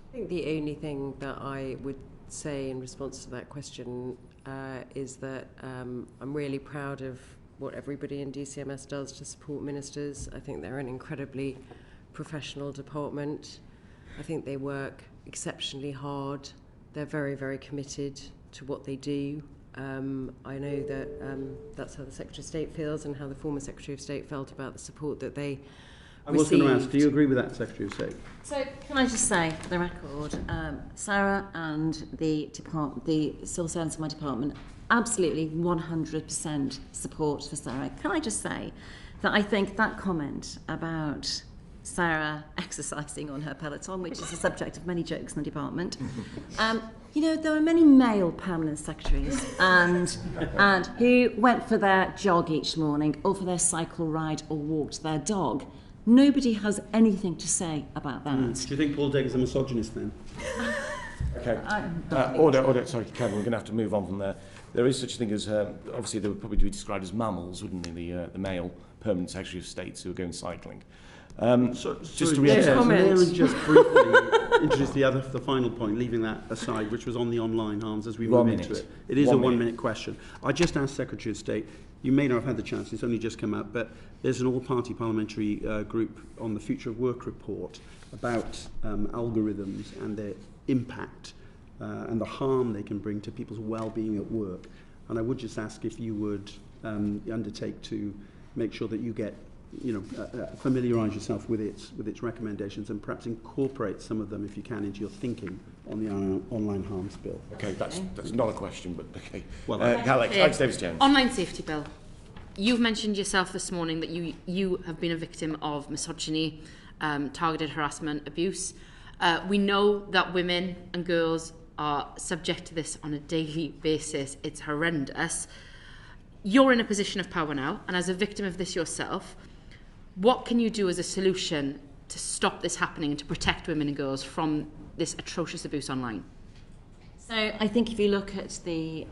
I think the only thing that I would say in response to that question is that I'm really proud of what everybody in DCMS does to support ministers. I think they're an incredibly professional department. I think they work exceptionally hard. They're very, very committed to what they do. I know that that's how the Secretary of State feels and how the former Secretary of State felt about the support that they I was going to ask, do you agree with that, Secretary of State? So, can I just say, for the record, Sarah and the civil servants of my department absolutely 100% support for Sarah. Can I just say that I think that comment about Sarah exercising on her Peloton, which is the subject of many jokes in the department, there are many male permanent secretaries and who went for their jog each morning or for their cycle ride or walked their dog. Nobody has anything to say about that. Do you think Paul Dacre is a misogynist then? Okay. Order. Sorry, Kevin, we're going to have to move on from there. There is such a thing as, obviously, they would probably be described as mammals, wouldn't they? The male permanent Secretary of States who are going cycling. Just to reiterate, just briefly introduce the final point, leaving that aside, which was on the online harms as we move into it. It is a 1 minute question. I just asked Secretary of State, you may not have had the chance, it's only just come out, but there's an all-party parliamentary group on the Future of Work report about algorithms and their impact and the harm they can bring to people's well-being at work. And I would just ask if you would undertake to make sure that you get familiarise yourself with its recommendations and perhaps incorporate some of them, if you can, into your thinking on the online harms bill. Okay, that's not a question, but okay. Well, Alex Davis-Jones. Online safety bill. You've mentioned yourself this morning that you have been a victim of misogyny, targeted harassment, abuse. We know that women and girls are subject to this on a daily basis. It's horrendous. You're in a position of power now, and as a victim of this yourself, what can you do as a solution to stop this happening and to protect women and girls from this atrocious abuse online? So I think if you look at the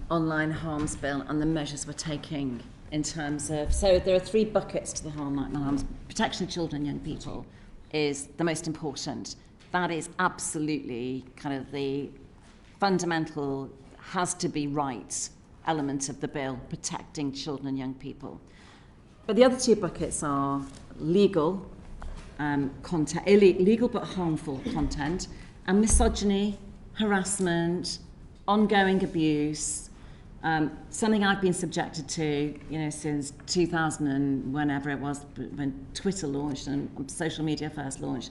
online harms bill and the measures we're taking in terms of, so there are 3 buckets to the online harms. Protection of children and young people is the most important. That is absolutely kind of the fundamental, has to be right element of the bill, protecting children and young people. But the other 2 buckets are legal content, illegal but harmful content, and misogyny, harassment, ongoing abuse, something I've been subjected to, since 2000 and whenever it was, when Twitter launched and social media first launched.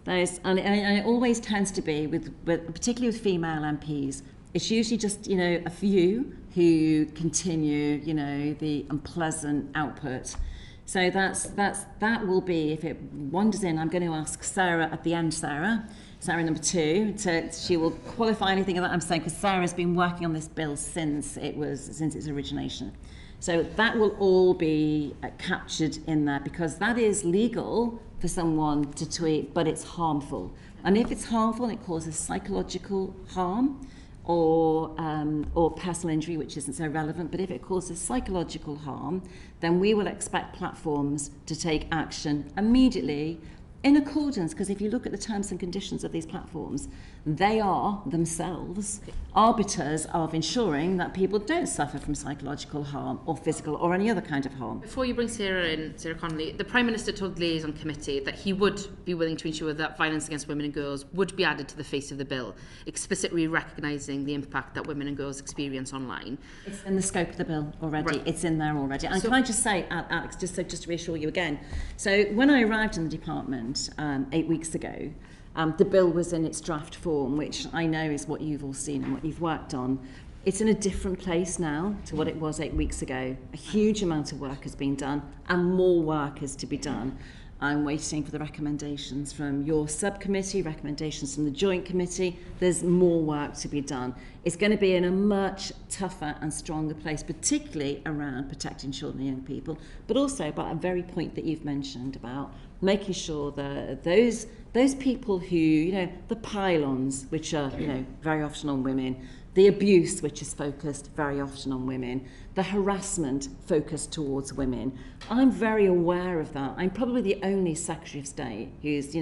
And it always tends to be, particularly with female MPs, it's usually just, a few who continue, the unpleasant output. So that will be, if it wanders in, I'm going to ask Sarah at the end, Sarah number 2, she will qualify anything that I'm saying, because Sarah's been working on this bill since its origination. So that will all be captured in there, because that is legal for someone to tweet, but it's harmful. And if it's harmful and it causes psychological harm or personal injury, which isn't so relevant, but if it causes psychological harm, then we will expect platforms to take action immediately in accordance, because if you look at the terms and conditions of these platforms, they are themselves arbiters of ensuring that people don't suffer from psychological harm or physical or any other kind of harm. Before you bring Sarah in, Sarah Connolly, the Prime Minister told the Liaison Committee that he would be willing to ensure that violence against women and girls would be added to the face of the bill, explicitly recognising the impact that women and girls experience online. It's in the scope of the bill already. Right. It's in there already. And can I just say, Alex, just to reassure you again, so when I arrived in the department 8 weeks ago, the bill was in its draft form, which I know is what you've all seen and what you've worked on. It's in a different place now to what it was 8 weeks ago. A huge amount of work has been done, and more work is to be done. I'm waiting for the recommendations from your subcommittee, recommendations from the joint committee. There's more work to be done. It's going to be in a much tougher and stronger place, particularly around protecting children and young people, but also about a very point that you've mentioned about making sure that those people who, the pylons, which are, very often on women, the abuse, which is focused very often on women, the harassment focused towards women. I'm very aware of that. I'm probably the only Secretary of State who's,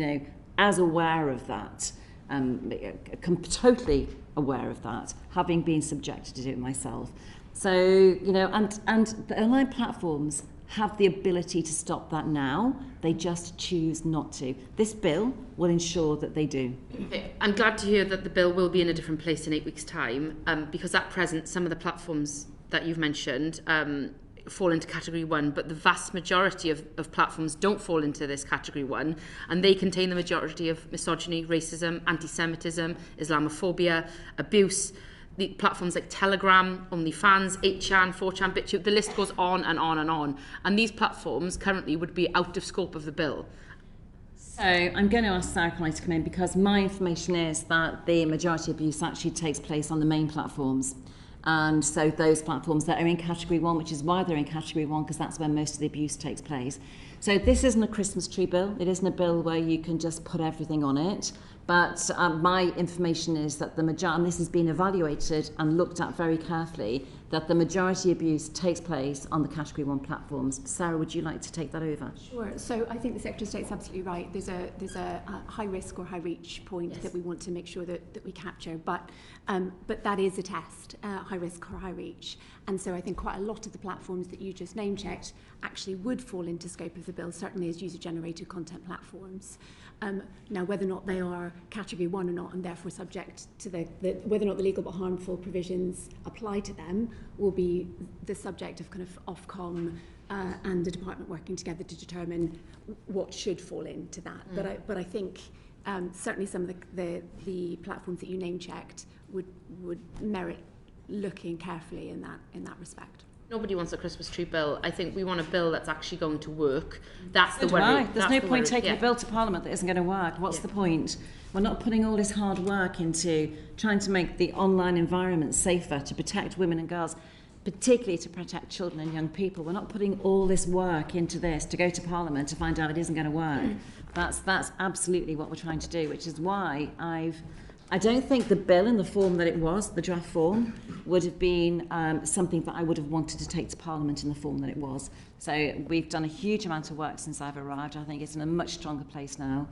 as aware of that, totally aware of that, having been subjected to it myself. So, and the online platforms have the ability to stop that now. They just choose not to. This bill will ensure that they do. Okay. I'm glad to hear that the bill will be in a different place in 8 weeks' time, because at present, some of the platforms that you've mentioned fall into category 1, but the vast majority of platforms don't fall into this category 1, and they contain the majority of misogyny, racism, anti-Semitism, Islamophobia, abuse. The platforms like Telegram, OnlyFans, 8chan, 4chan, BitChute, the list goes on and on and on. And these platforms currently would be out of scope of the bill. So I'm going to ask Sarah Connolly to come in, because my information is that the majority of abuse actually takes place on the main platforms. And so those platforms that are in category 1, which is why they're in category 1, because that's where most of the abuse takes place. So this isn't a Christmas tree bill. It isn't a bill where you can just put everything on it. But my information is that the majority, and this has been evaluated and looked at very carefully, that the majority of abuse takes place on the category 1 platforms. Sarah, would you like to take that over? Sure. So I think the Secretary of State's absolutely right. There's a high risk or high reach point that we want to make sure that we capture. But that is a test, high risk or high reach. And so I think quite a lot of the platforms that you just name checked actually would fall into scope of the bill, certainly as user-generated content platforms. Now, whether or not they are category 1 or not, and therefore subject to whether or not the legal but harmful provisions apply to them, will be the subject of kind of Ofcom and the department working together to determine what should fall into that. But I think certainly some of the platforms that you name checked would merit looking carefully in that respect. Nobody wants a Christmas tree bill. I think we want a bill that's actually going to work. That's the worry. There's no point taking a bill to Parliament that isn't going to work. What's the point? We're not putting all this hard work into trying to make the online environment safer, to protect women and girls, particularly to protect children and young people. We're not putting all this work into this to go to Parliament to find out it isn't going to work. That's absolutely what we're trying to do, which is why I've I don't think the bill in the form that it was, the draft form, would have been something that I would have wanted to take to Parliament in the form that it was. So we've done a huge amount of work since I've arrived. I think it's in a much stronger place now,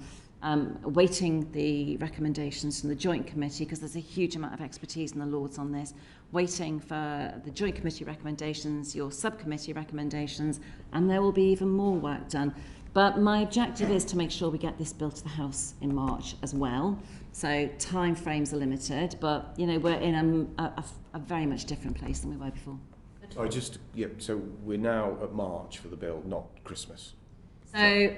awaiting the recommendations from the Joint Committee, because there's a huge amount of expertise in the Lords on this, waiting for the Joint Committee recommendations, your subcommittee recommendations, and there will be even more work done. But my objective is to make sure we get this bill to the House in March as well. So time frames are limited, but you know, we're in a very much different place than we were before. Sorry, so we're now at March for the bill, not Christmas. So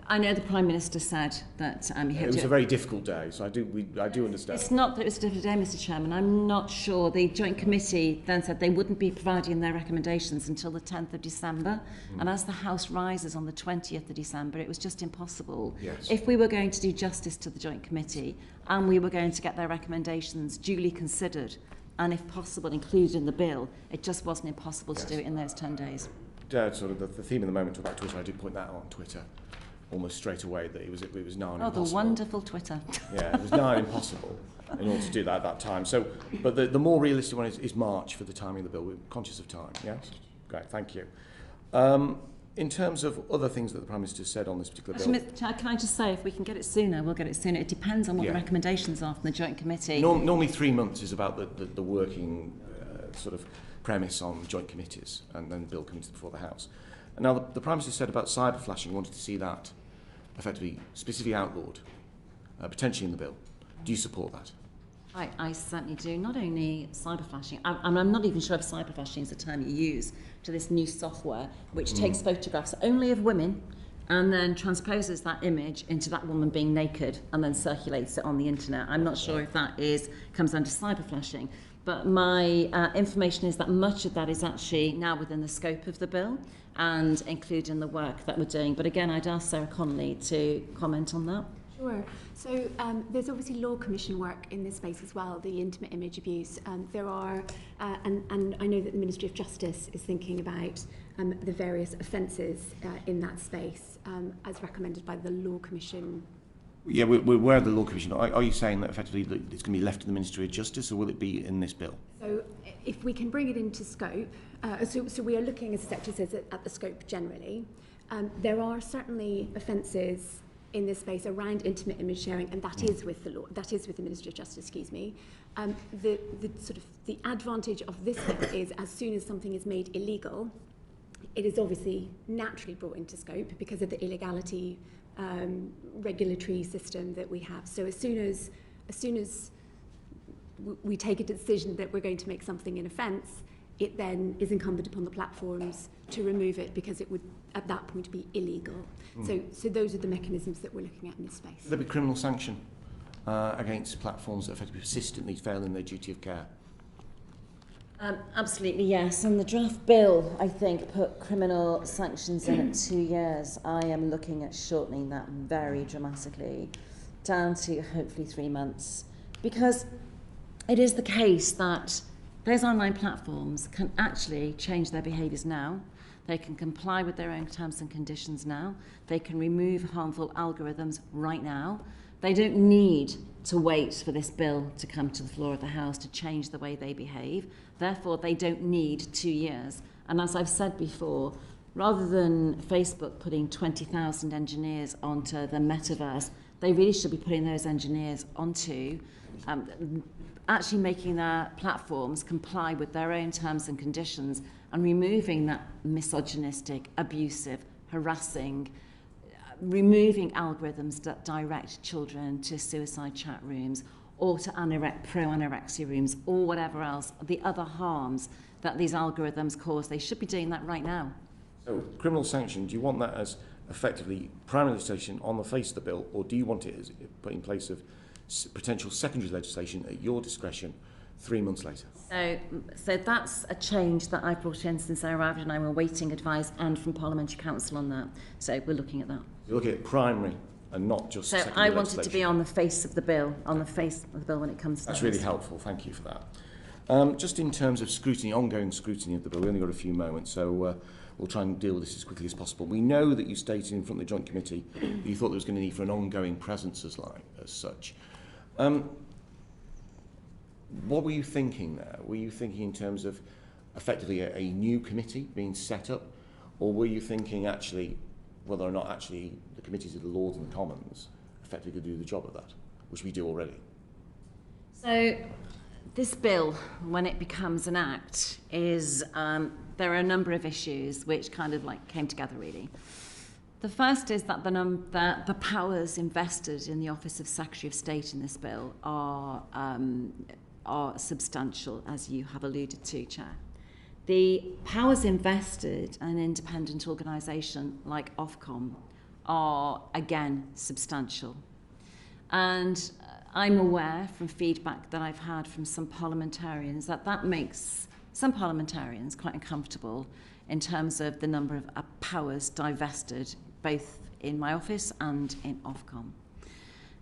I know the Prime Minister said that it was a very difficult day, so I do understand. It's not that it was a difficult day, Mr. Chairman. I'm not sure. The Joint Committee then said they wouldn't be providing their recommendations until the 10th of December. And as the House rises on the 20th of December, it was just impossible. Yes. If we were going to do justice to the Joint Committee and we were going to get their recommendations duly considered and, if possible, included in the bill, it just wasn't impossible to do it in those 10 days. Sort of the theme of the moment about Twitter, I did point that out on Twitter almost straight away, that it was nigh on impossible. Oh, the wonderful Twitter. Yeah, it was nigh impossible in order to do that at that time. So, but the more realistic one is March for the timing of the bill. We're conscious of time, yes? Great, thank you. In terms of other things that the Prime Minister said on this particular bill... Can I just say, if we can get it sooner, we'll get it sooner. It depends on what the recommendations are from the Joint Committee. Normally 3 months is about the working sort of premise on joint committees, and then the bill comes before the House. And now the Prime Minister said about cyber flashing, wanted to see that effectively specifically outlawed, potentially in the bill. Do you support that? I certainly do. Not only cyber flashing, I'm not even sure if cyber flashing is the term you use to this new software which takes photographs only of women and then transposes that image into that woman being naked and then circulates it on the internet. I'm not sure if that comes under cyber flashing. But my information is that much of that is actually now within the scope of the bill and included in the work that we're doing. But again, I'd ask Sarah Connolly to comment on that. Sure. So there's obviously Law Commission work in this space as well, the intimate image abuse. There are, and I know that the Ministry of Justice is thinking about the various offences in that space as recommended by the Law Commission. Yeah, we're aware of the Law Commission. Are you saying that effectively it's going to be left to the Ministry of Justice, or will it be in this bill? So if we can bring it into scope, so we are looking, as the Secretary says, at the scope generally. There are certainly offences in this space around intimate image sharing, and that is with the law. That is with the Ministry of Justice. Excuse me. The advantage of this bill is, as soon as something is made illegal, it is obviously naturally brought into scope because of the illegality regulatory system that we have. So as soon as we take a decision that we're going to make something an offence, it then is incumbent upon the platforms to remove it because it would at that point be illegal. So those are the mechanisms that we're looking at in this space. Will there be criminal sanction against platforms that effectively persistently fail in their duty of care? Absolutely, yes. And the draft bill, I think, put criminal sanctions in at 2 years. I am looking at shortening that very dramatically down to hopefully 3 months. Because it is the case that those online platforms can actually change their behaviours now. They can comply with their own terms and conditions now. They can remove harmful algorithms right now. They don't need to wait for this bill to come to the floor of the House to change the way they behave. Therefore, they don't need 2 years. And as I've said before, rather than Facebook putting 20,000 engineers onto the metaverse, they really should be putting those engineers onto actually making their platforms comply with their own terms and conditions and removing that misogynistic, abusive, harassing, removing algorithms that direct children to suicide chat rooms or to pro-anorexia rooms or whatever else, the other harms that these algorithms cause. They should be doing that right now. So, criminal sanction, do you want that as effectively primary legislation on the face of the bill, or do you want it as put in place of potential secondary legislation at your discretion 3 months later? So that's a change that I've brought in since I arrived, and I'm awaiting advice and from Parliamentary Council on that. So we're looking at that. You're looking at primary and not just secondary I wanted to be on the face of the bill, when it comes to That's really helpful. Thank you for that. Just in terms of scrutiny, ongoing scrutiny of the bill, we only got a few moments, so we'll try and deal with this as quickly as possible. We know that you stated in front of the Joint Committee that you thought there was going to need for an ongoing presence as such. what were you thinking there? Were you thinking in terms of effectively a new committee being set up, or were you thinking actually whether or not actually the committees of the Lords and the Commons effectively could do the job of that, which we do already? So this bill, when it becomes an act, is there are a number of issues which kind of like came together really. The first is that the powers invested in the Office of Secretary of State in this bill are substantial, as you have alluded to, Chair. The powers invested in an independent organisation like Ofcom are, again, substantial. And I'm aware from feedback that I've had from some parliamentarians that makes some parliamentarians quite uncomfortable in terms of the number of powers divested, both in my office and in Ofcom.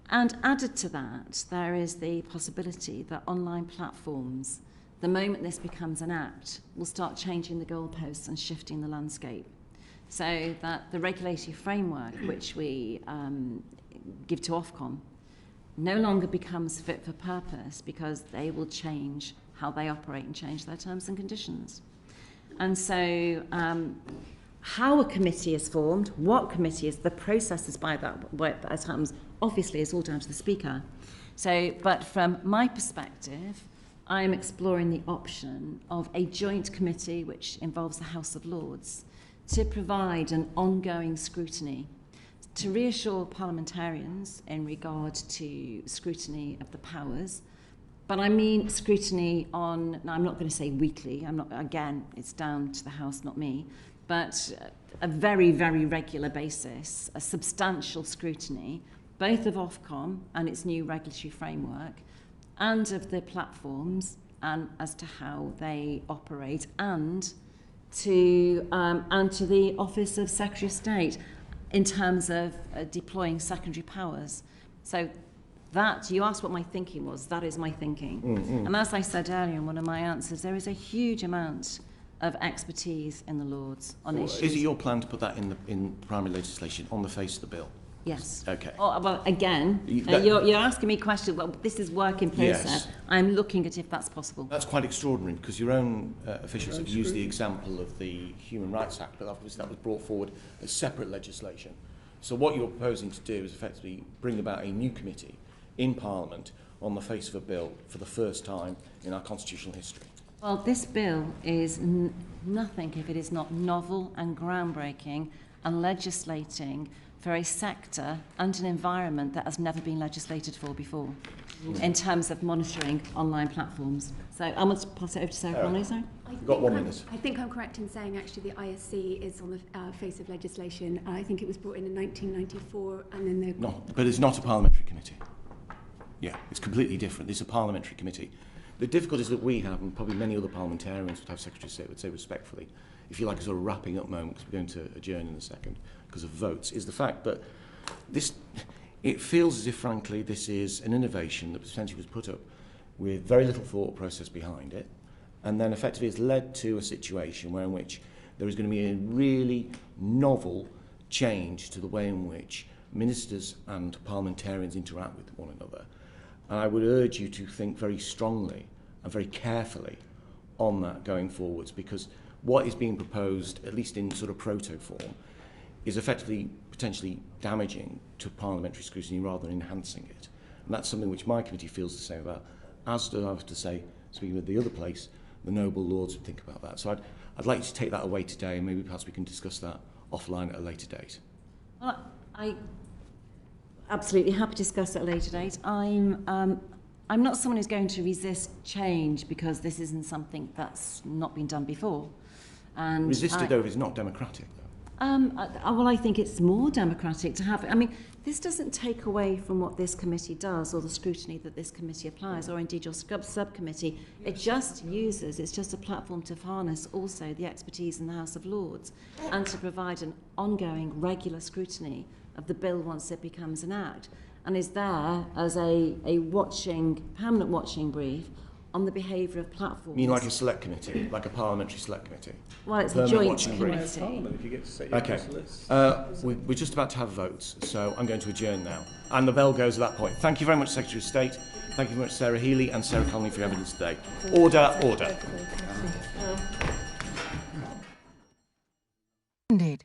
And added to that, there is the possibility that online platforms, the moment this becomes an act, will start changing the goalposts and shifting the landscape. So that the regulatory framework which we give to Ofcom no longer becomes fit for purpose, because they will change how they operate and change their terms and conditions. And so how a committee is formed, what committee is, the processes by that happens, obviously is all down to the Speaker. So, but from my perspective, I am exploring the option of a joint committee which involves the House of Lords to provide an ongoing scrutiny to reassure parliamentarians in regard to scrutiny of the powers. But I mean scrutiny on, now I'm not going to say weekly, again, it's down to the House, not me, but a very, very regular basis, a substantial scrutiny, both of Ofcom and its new regulatory framework, and of the platforms, and as to how they operate, and to the Office of Secretary of State in terms of deploying secondary powers. So that, you asked what my thinking was, that is my thinking. Mm-hmm. And as I said earlier in one of my answers, there is a huge amount of expertise in the Lords on issues. Is it your plan to put that in primary legislation on the face of the bill? Yes. Okay. Oh, well, again, you're asking me questions. Well, this is work in process. Yes. I'm looking at if that's possible. That's quite extraordinary, because your own officials have used the example of the Human Rights Act, but obviously that was brought forward as separate legislation. So what you're proposing to do is effectively bring about a new committee in Parliament on the face of a bill for the first time in our constitutional history. Well, this bill is nothing if it is not novel and groundbreaking and legislating for a sector and an environment that has never been legislated for before in terms of monitoring online platforms. So I want to pass it over to Sarah Connolly, sorry. You've got 1 minute. I think I'm correct in saying actually the ISC is on the face of legislation. I think it was brought in 1994, and then the... No, but it's not a parliamentary committee. Yeah, it's completely different. It's a parliamentary committee. The difficulties that we have, and probably many other parliamentarians would have, Secretary of State would say respectfully, if you like a sort of wrapping up moment, because we're going to adjourn in a second because of votes, is the fact that it feels as if, frankly, this is an innovation that potentially was put up with very little thought process behind it, and then effectively it's led to a situation where in which there is going to be a really novel change to the way in which ministers and parliamentarians interact with one another. And I would urge you to think very strongly and very carefully on that going forwards, because what is being proposed, at least in sort of proto form, is effectively potentially damaging to parliamentary scrutiny rather than enhancing it. And that's something which my committee feels the same about, as do I have to say, speaking of the other place, the noble Lords would think about that. So I'd like you to take that away today, and maybe perhaps we can discuss that offline at a later date. Well, I absolutely happy to discuss at a later date. I'm not someone who's going to resist change because this isn't something that's not been done before. And resist it, though, if it's not democratic, though. Well, I think it's more democratic to have it. I mean, this doesn't take away from what this committee does or the scrutiny that this committee applies, or indeed your subcommittee. It just it's just a platform to harness also the expertise in the House of Lords and to provide an ongoing, regular scrutiny of the bill once it becomes an act, and is there as a permanent watching brief on the behaviour of platforms. You mean like a select committee, like a parliamentary select committee? Well, it's permanent a joint watching committee. Parliament, if you get to set your Okay. list. We're just about to have votes, so I'm going to adjourn now. And the bell goes at that point. Thank you very much, Secretary of State. Thank you very much, Sarah Healy and Sarah Connolly, for your evidence today. Order, order. Indeed.